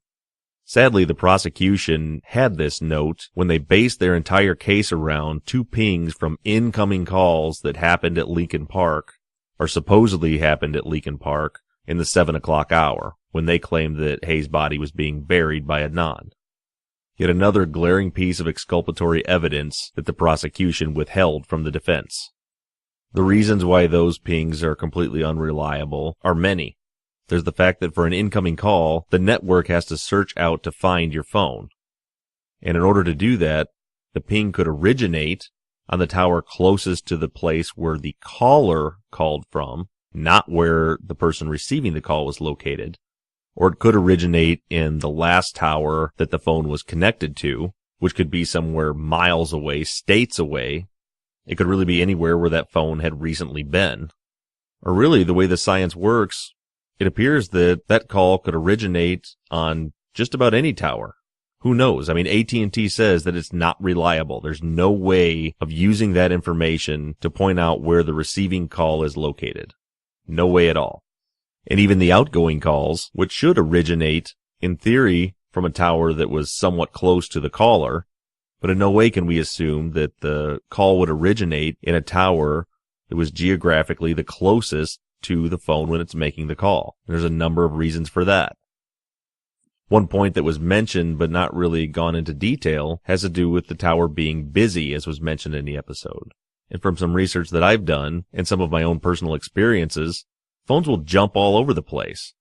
Sadly, the prosecution had this note when they based their entire case around 2 pings from incoming calls that happened at Lincoln Park, or supposedly happened at Lincoln Park, in the 7 o'clock hour, when they claimed that Hayes' body was being buried by Adnan. Yet another glaring piece of exculpatory evidence that the prosecution withheld from the defense. The reasons why those pings are completely unreliable are many. There's the fact that for an incoming call, the network has to search out to find your phone. And in order to do that, the ping could originate on the tower closest to the place where the caller called from, not where the person receiving the call was located. Or it could originate in the last tower that the phone was connected to, which could be somewhere miles away, states away. It could really be anywhere where that phone had recently been. Or really, the way the science works, it appears that that call could originate on just about any tower. Who knows? I mean, AT&T says that it's not reliable. There's no way of using that information to point out where the receiving call is located. No way at all. And even the outgoing calls, which should originate, in theory, from a tower that was somewhat close to the caller, but in no way can we assume that the call would originate in a tower that was geographically the closest to the phone when it's making the call. There's a number of reasons for that. One point that was mentioned but not really gone into detail has to do with the tower being busy, as was mentioned in the episode. And from some research that I've done and some of my own personal experiences, phones will jump all over the place.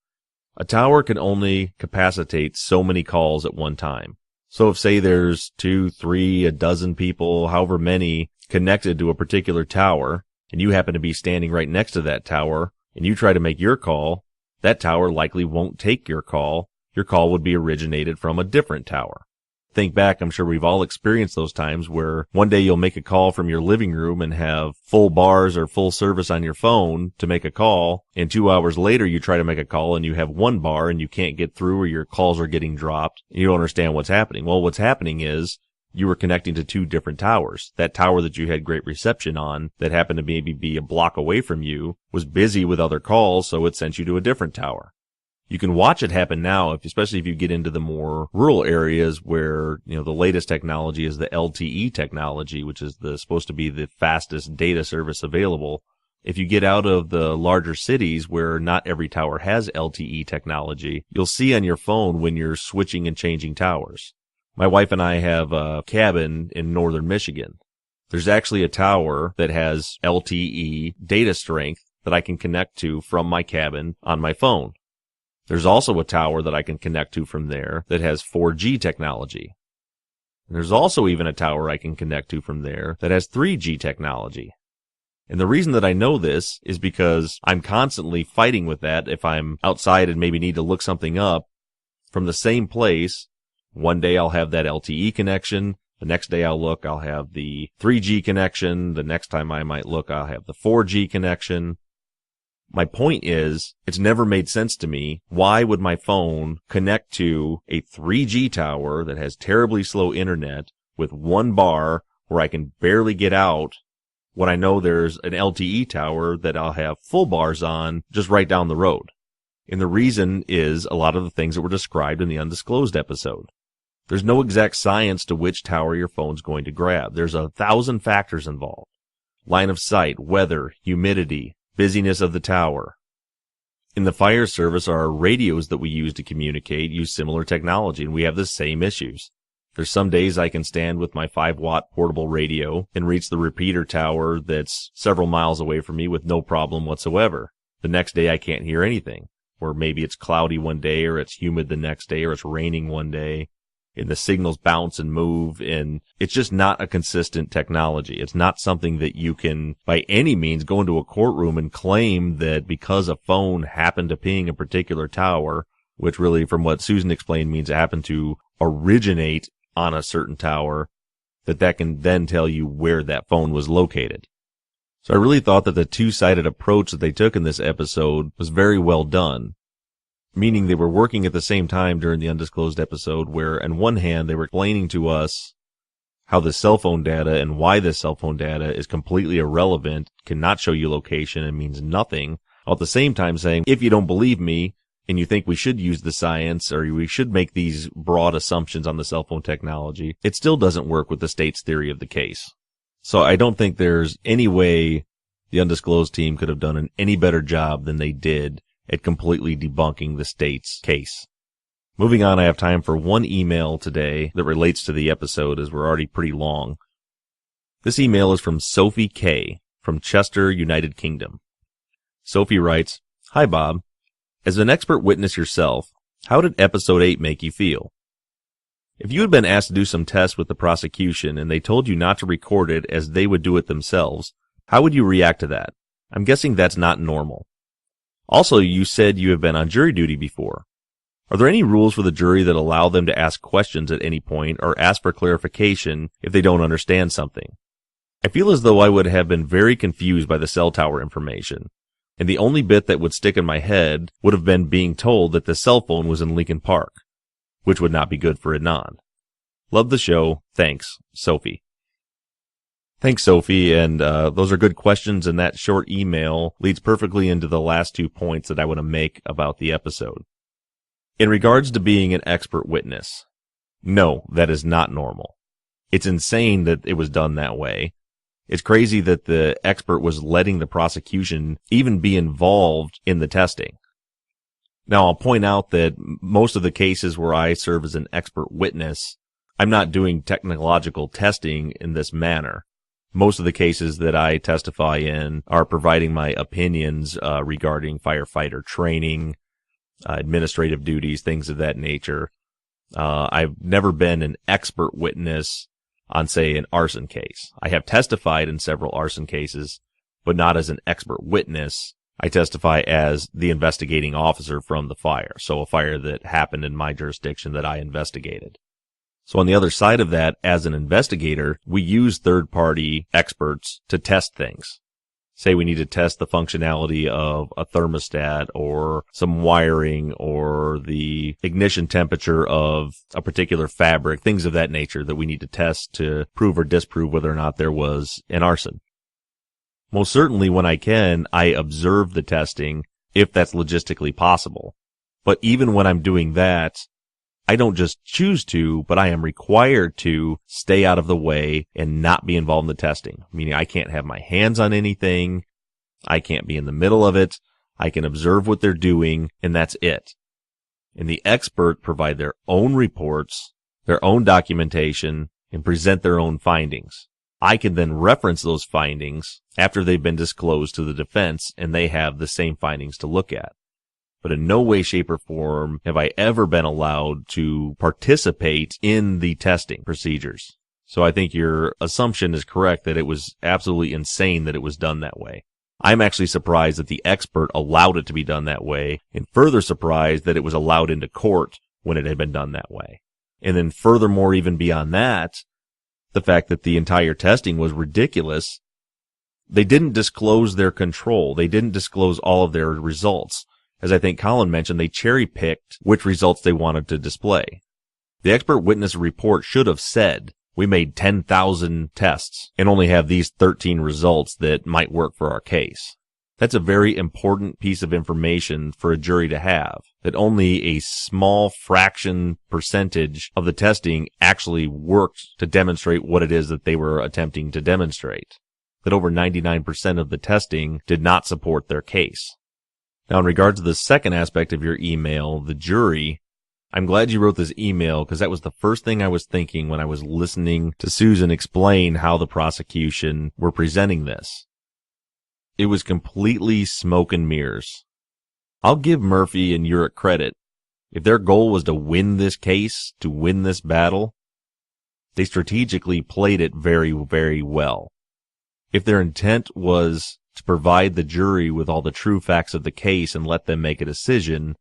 A tower can only capacitate so many calls at one time. So if, say, there's 2, 3, a dozen people, however many, connected to a particular tower, and you happen to be standing right next to that tower, and you try to make your call, that tower likely won't take your call. Your call would be originated from a different tower. Think back, I'm sure we've all experienced those times where one day you'll make a call from your living room and have full bars or full service on your phone to make a call, and 2 hours later you try to make a call and you have 1 bar and you can't get through or your calls are getting dropped. You don't understand what's happening. Well, what's happening is you were connecting to 2 different towers. That tower that you had great reception on that happened to maybe be a block away from you was busy with other calls, so it sent you to a different tower. You can watch it happen now, especially if you get into the more rural areas where, the latest technology is the LTE technology, which is supposed to be the fastest data service available. If you get out of the larger cities where not every tower has LTE technology, you'll see on your phone when you're switching and changing towers. My wife and I have a cabin in northern Michigan. There's actually a tower that has LTE data strength that I can connect to from my cabin on my phone. There's also a tower that I can connect to from there that has 4G technology. And there's also even a tower I can connect to from there that has 3G technology. And the reason that I know this is because I'm constantly fighting with that. If I'm outside and maybe need to look something up from the same place, one day I'll have that LTE connection. The next day I'll look, I'll have the 3G connection. The next time I might look, I'll have the 4G connection. My point is, it's never made sense to me. Why would my phone connect to a 3G tower that has terribly slow internet with one bar where I can barely get out when I know there's an LTE tower that I'll have full bars on just right down the road? And the reason is a lot of the things that were described in the undisclosed episode. There's no exact science to which tower your phone's going to grab. There's 1,000 factors involved. Line of sight, weather, humidity, busyness of the tower. In the fire service, our radios that we use to communicate use similar technology, and we have the same issues. There's some days I can stand with my 5-watt portable radio and reach the repeater tower that's several miles away from me with no problem whatsoever. The next day I can't hear anything. Or maybe it's cloudy one day, or it's humid the next day, or it's raining one day, and the signals bounce and move, and it's just not a consistent technology. It's not something that you can, by any means, go into a courtroom and claim that because a phone happened to ping a particular tower, which really, from what Susan explained, means it happened to originate on a certain tower, that can then tell you where that phone was located. So I really thought that the two-sided approach that they took in this episode was very well done, meaning they were working at the same time during the undisclosed episode where, on one hand, they were explaining to us how the cell phone data and why this cell phone data is completely irrelevant, cannot show you location, and means nothing, while at the same time saying, if you don't believe me and you think we should use the science or we should make these broad assumptions on the cell phone technology, it still doesn't work with the state's theory of the case. So I don't think there's any way the undisclosed team could have done an any better job than they did at completely debunking the state's case. Moving on, I have time for one email today that relates to the episode, as we're already pretty long. This email is from Sophie K. from Chester, United Kingdom. Sophie writes, "Hi Bob. As an expert witness yourself, how did episode 8 make you feel? If you had been asked to do some tests with the prosecution and they told you not to record it as they would do it themselves, how would you react to that? I'm guessing that's not normal. Also, you said you have been on jury duty before. Are there any rules for the jury that allow them to ask questions at any point or ask for clarification if they don't understand something? I feel as though I would have been very confused by the cell tower information, and the only bit that would stick in my head would have been being told that the cell phone was in Lincoln Park, which would not be good for Adnan. Love the show. Thanks, Sophie." Thanks, Sophie, and those are good questions, and that short email leads perfectly into the last 2 points that I want to make about the episode. In regards to being an expert witness, no, that is not normal. It's insane that it was done that way. It's crazy that the expert was letting the prosecution even be involved in the testing. Now, I'll point out that most of the cases where I serve as an expert witness, I'm not doing technological testing in this manner. Most of the cases that I testify in are providing my opinions regarding firefighter training, administrative duties, things of that nature. I've never been an expert witness on, say, an arson case. I have testified in several arson cases, but not as an expert witness. I testify as the investigating officer from the fire, so a fire that happened in my jurisdiction that I investigated. So on the other side of that, as an investigator, we use third-party experts to test things. Say we need to test the functionality of a thermostat or some wiring or the ignition temperature of a particular fabric, things of that nature that we need to test to prove or disprove whether or not there was an arson. Most certainly when I can, I observe the testing if that's logistically possible. But even when I'm doing that, I don't just choose to, but I am required to stay out of the way and not be involved in the testing. Meaning I can't have my hands on anything. I can't be in the middle of it. I can observe what they're doing, and that's it. And the expert provide their own reports, their own documentation, and present their own findings. I can then reference those findings after they've been disclosed to the defense, and they have the same findings to look at. But in no way, shape, or form have I ever been allowed to participate in the testing procedures. So I think your assumption is correct that it was absolutely insane that it was done that way. I'm actually surprised that the expert allowed it to be done that way, and further surprised that it was allowed into court when it had been done that way. And then furthermore, even beyond that, the fact that the entire testing was ridiculous, they didn't disclose their control. They didn't disclose all of their results. As I think Colin mentioned, they cherry-picked which results they wanted to display. The expert witness report should have said, we made 10,000 tests and only have these 13 results that might work for our case. That's a very important piece of information for a jury to have, that only a small fraction percentage of the testing actually worked to demonstrate what it is that they were attempting to demonstrate. That over 99% of the testing did not support their case. Now, in regards to the second aspect of your email, the jury, I'm glad you wrote this email because that was the first thing I was thinking when I was listening to Susan explain how the prosecution were presenting this. It was completely smoke and mirrors. I'll give Murphy and Urich credit. If their goal was to win this case, to win this battle, they strategically played it very, very well. If their intent was to provide the jury with all the true facts of the case and let them make a decision,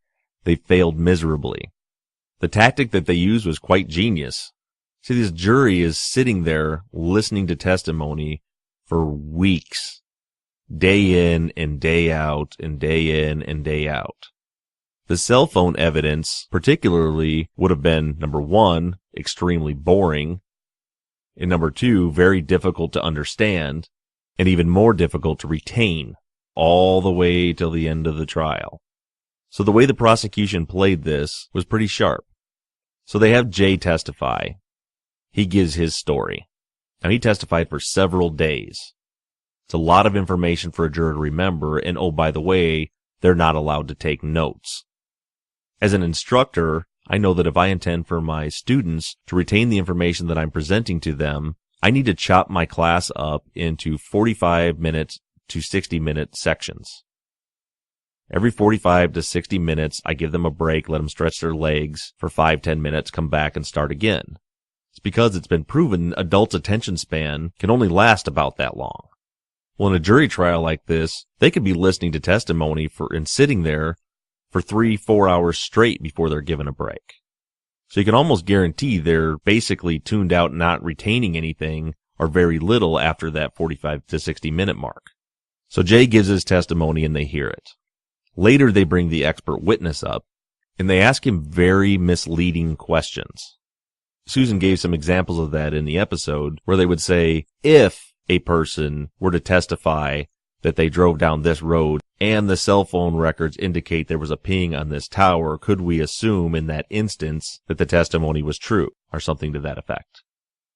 they failed miserably. The tactic that they used was quite genius. See, this jury is sitting there listening to testimony for weeks, day in and day out and day in and day out. The cell phone evidence particularly would have been, number one, extremely boring, and number two, very difficult to understand, and even more difficult to retain all the way till the end of the trial. So the way the prosecution played this was pretty sharp. So they have Jay testify. He gives his story. Now, he testified for several days. It's a lot of information for a juror to remember, and oh, by the way, they're not allowed to take notes. As an instructor, I know that if I intend for my students to retain the information that I'm presenting to them, I need to chop my class up into 45-minute to 60-minute sections. Every 45 to 60 minutes, I give them a break, let them stretch their legs for 5-10 minutes, come back and start again. It's because it's been proven adults' attention span can only last about that long. Well, in a jury trial like this, they could be listening to testimony and sitting there for 3-4 hours straight before they're given a break. So you can almost guarantee they're basically tuned out, not retaining anything or very little after that 45 to 60 minute mark. So Jay gives his testimony and they hear it. Later, they bring the expert witness up and they ask him very misleading questions. Susan gave some examples of that in the episode where they would say, if a person were to testify that they drove down this road and the cell phone records indicate there was a ping on this tower, could we assume in that instance that the testimony was true, or something to that effect?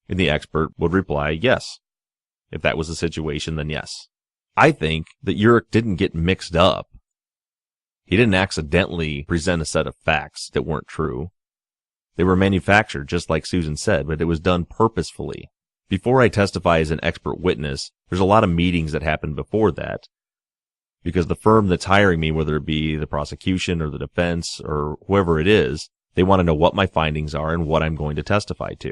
And the expert would reply, yes. If that was the situation, then yes. I think that Urich didn't get mixed up. He didn't accidentally present a set of facts that weren't true. They were manufactured, just like Susan said, but it was done purposefully. Before I testify as an expert witness, there's a lot of meetings that happen before that, because the firm that's hiring me, whether it be the prosecution or the defense or whoever it is, they want to know what my findings are and what I'm going to testify to.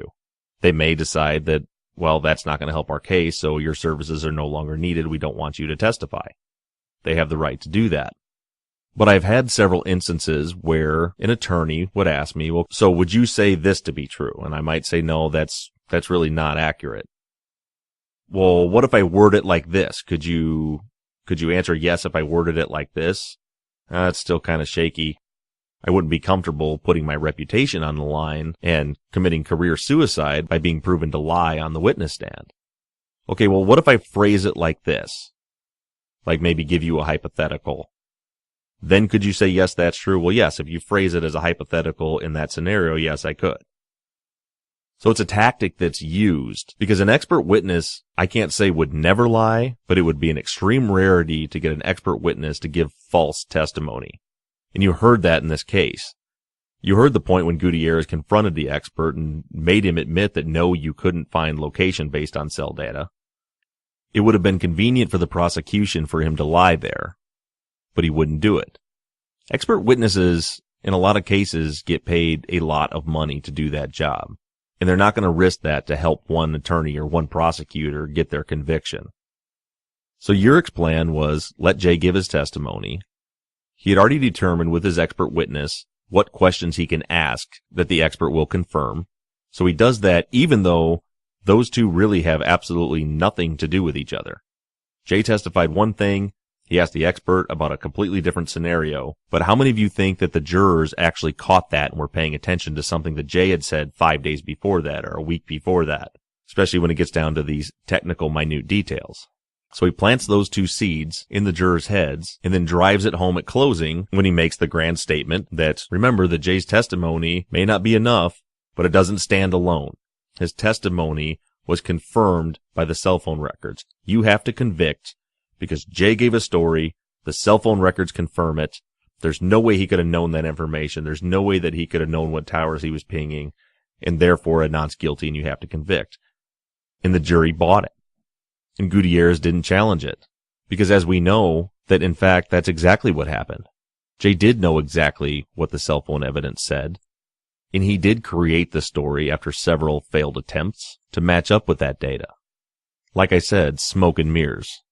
They may decide that, well, that's not going to help our case, so your services are no longer needed. We don't want you to testify. They have the right to do that. But I've had several instances where an attorney would ask me, well, so would you say this to be true? And I might say, no, that's really not accurate. Well, what if I word it like this? Could you answer yes if I worded it like this? It's still kind of shaky. I wouldn't be comfortable putting my reputation on the line and committing career suicide by being proven to lie on the witness stand. Okay, well, what if I phrase it like this? Like maybe give you a hypothetical. Then could you say, yes, that's true? Well, yes, if you phrase it as a hypothetical in that scenario, yes, I could. So it's a tactic that's used because an expert witness, I can't say would never lie, but it would be an extreme rarity to get an expert witness to give false testimony. And you heard that in this case. You heard the point when Gutierrez confronted the expert and made him admit that no, you couldn't find location based on cell data. It would have been convenient for the prosecution for him to lie there, but he wouldn't do it. Expert witnesses, in a lot of cases, get paid a lot of money to do that job. And they're not going to risk that to help one attorney or one prosecutor get their conviction. So Urich's plan was let Jay give his testimony. He had already determined with his expert witness what questions he can ask that the expert will confirm. So he does that even though those two really have absolutely nothing to do with each other. Jay testified one thing, he asked the expert about a completely different scenario, but how many of you think that the jurors actually caught that and were paying attention to something that Jay had said 5 days before that or a week before that, especially when it gets down to these technical, minute details? So he plants those two seeds in the jurors' heads and then drives it home at closing when he makes the grand statement that, remember, that Jay's testimony may not be enough, but it doesn't stand alone. His testimony was confirmed by the cell phone records. You have to convict because Jay gave a story. The cell phone records confirm it. There's no way he could have known that information. There's no way that he could have known what towers he was pinging, and therefore Adnan's guilty and you have to convict. And the jury bought it. And Gutierrez didn't challenge it. Because as we know, that in fact, that's exactly what happened. Jay did know exactly what the cell phone evidence said. And he did create the story after several failed attempts to match up with that data. Like I said, smoke and mirrors.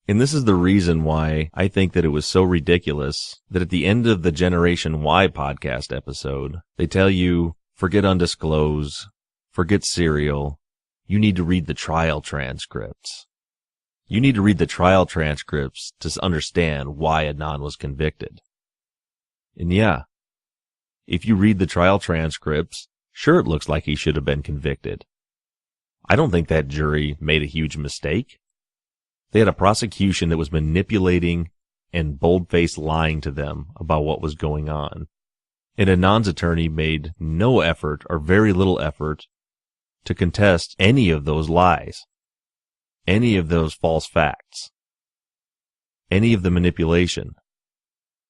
And this is the reason why I think that it was so ridiculous that at the end of the Generation Y podcast episode, they tell you, forget undisclosed, forget serial, you need to read the trial transcripts. You need to read the trial transcripts to understand why Adnan was convicted. And yeah, if you read the trial transcripts, sure, it looks like he should have been convicted. I don't think that jury made a huge mistake. They had a prosecution that was manipulating and bold-faced lying to them about what was going on. And Adnan's attorney made no effort or very little effort to contest any of those lies, any of those false facts, any of the manipulation.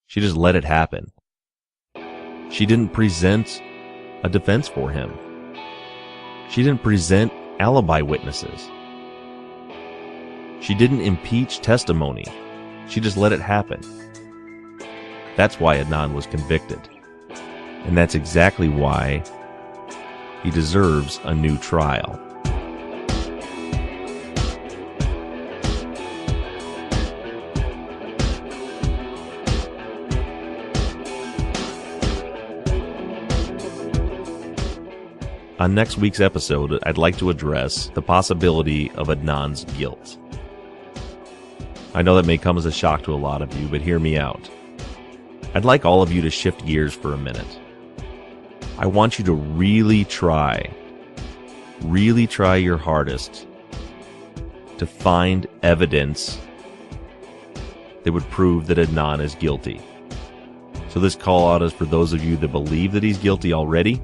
She just let it happen. She didn't present a defense for him. She didn't present alibi witnesses. She didn't impeach testimony. She just let it happen. That's why Adnan was convicted. And that's exactly why he deserves a new trial. On next week's episode, I'd like to address the possibility of Adnan's guilt. I know that may come as a shock to a lot of you, but hear me out. I'd like all of you to shift gears for a minute. I want you to really try your hardest to find evidence that would prove that Adnan is guilty. So this call out is for those of you that believe that he's guilty already.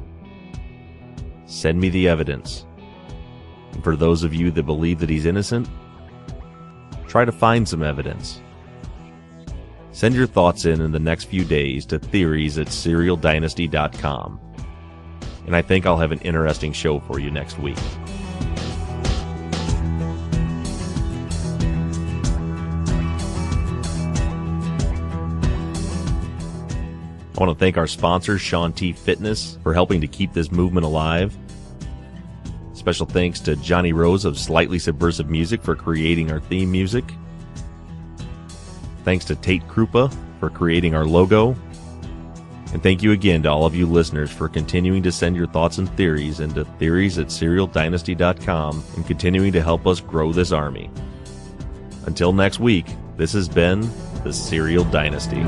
Send me the evidence. And for those of you that believe that he's innocent, try to find some evidence. Send your thoughts in the next few days to theories@serialdynasty.com. And I think I'll have an interesting show for you next week. I want to thank our sponsor, Shaun T Fitness, for helping to keep this movement alive. Special thanks to Johnny Rose of Slightly Subversive Music for creating our theme music. Thanks to Tate Krupa for creating our logo. And thank you again to all of you listeners for continuing to send your thoughts and theories into theories@serialdynasty.com and continuing to help us grow this army. Until next week, this has been the Serial Dynasty.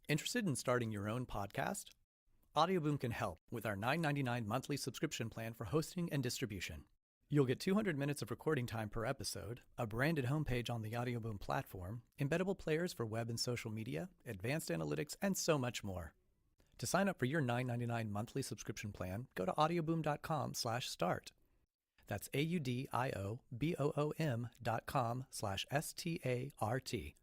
Interested in starting your own podcast? Audioboom can help with our $9.99 monthly subscription plan for hosting and distribution. You'll get 200 minutes of recording time per episode, a branded homepage on the Audioboom platform, embeddable players for web and social media, advanced analytics, and so much more. To sign up for your $9.99 monthly subscription plan, go to audioboom.com/start. That's AUDIOBOOM.com/START.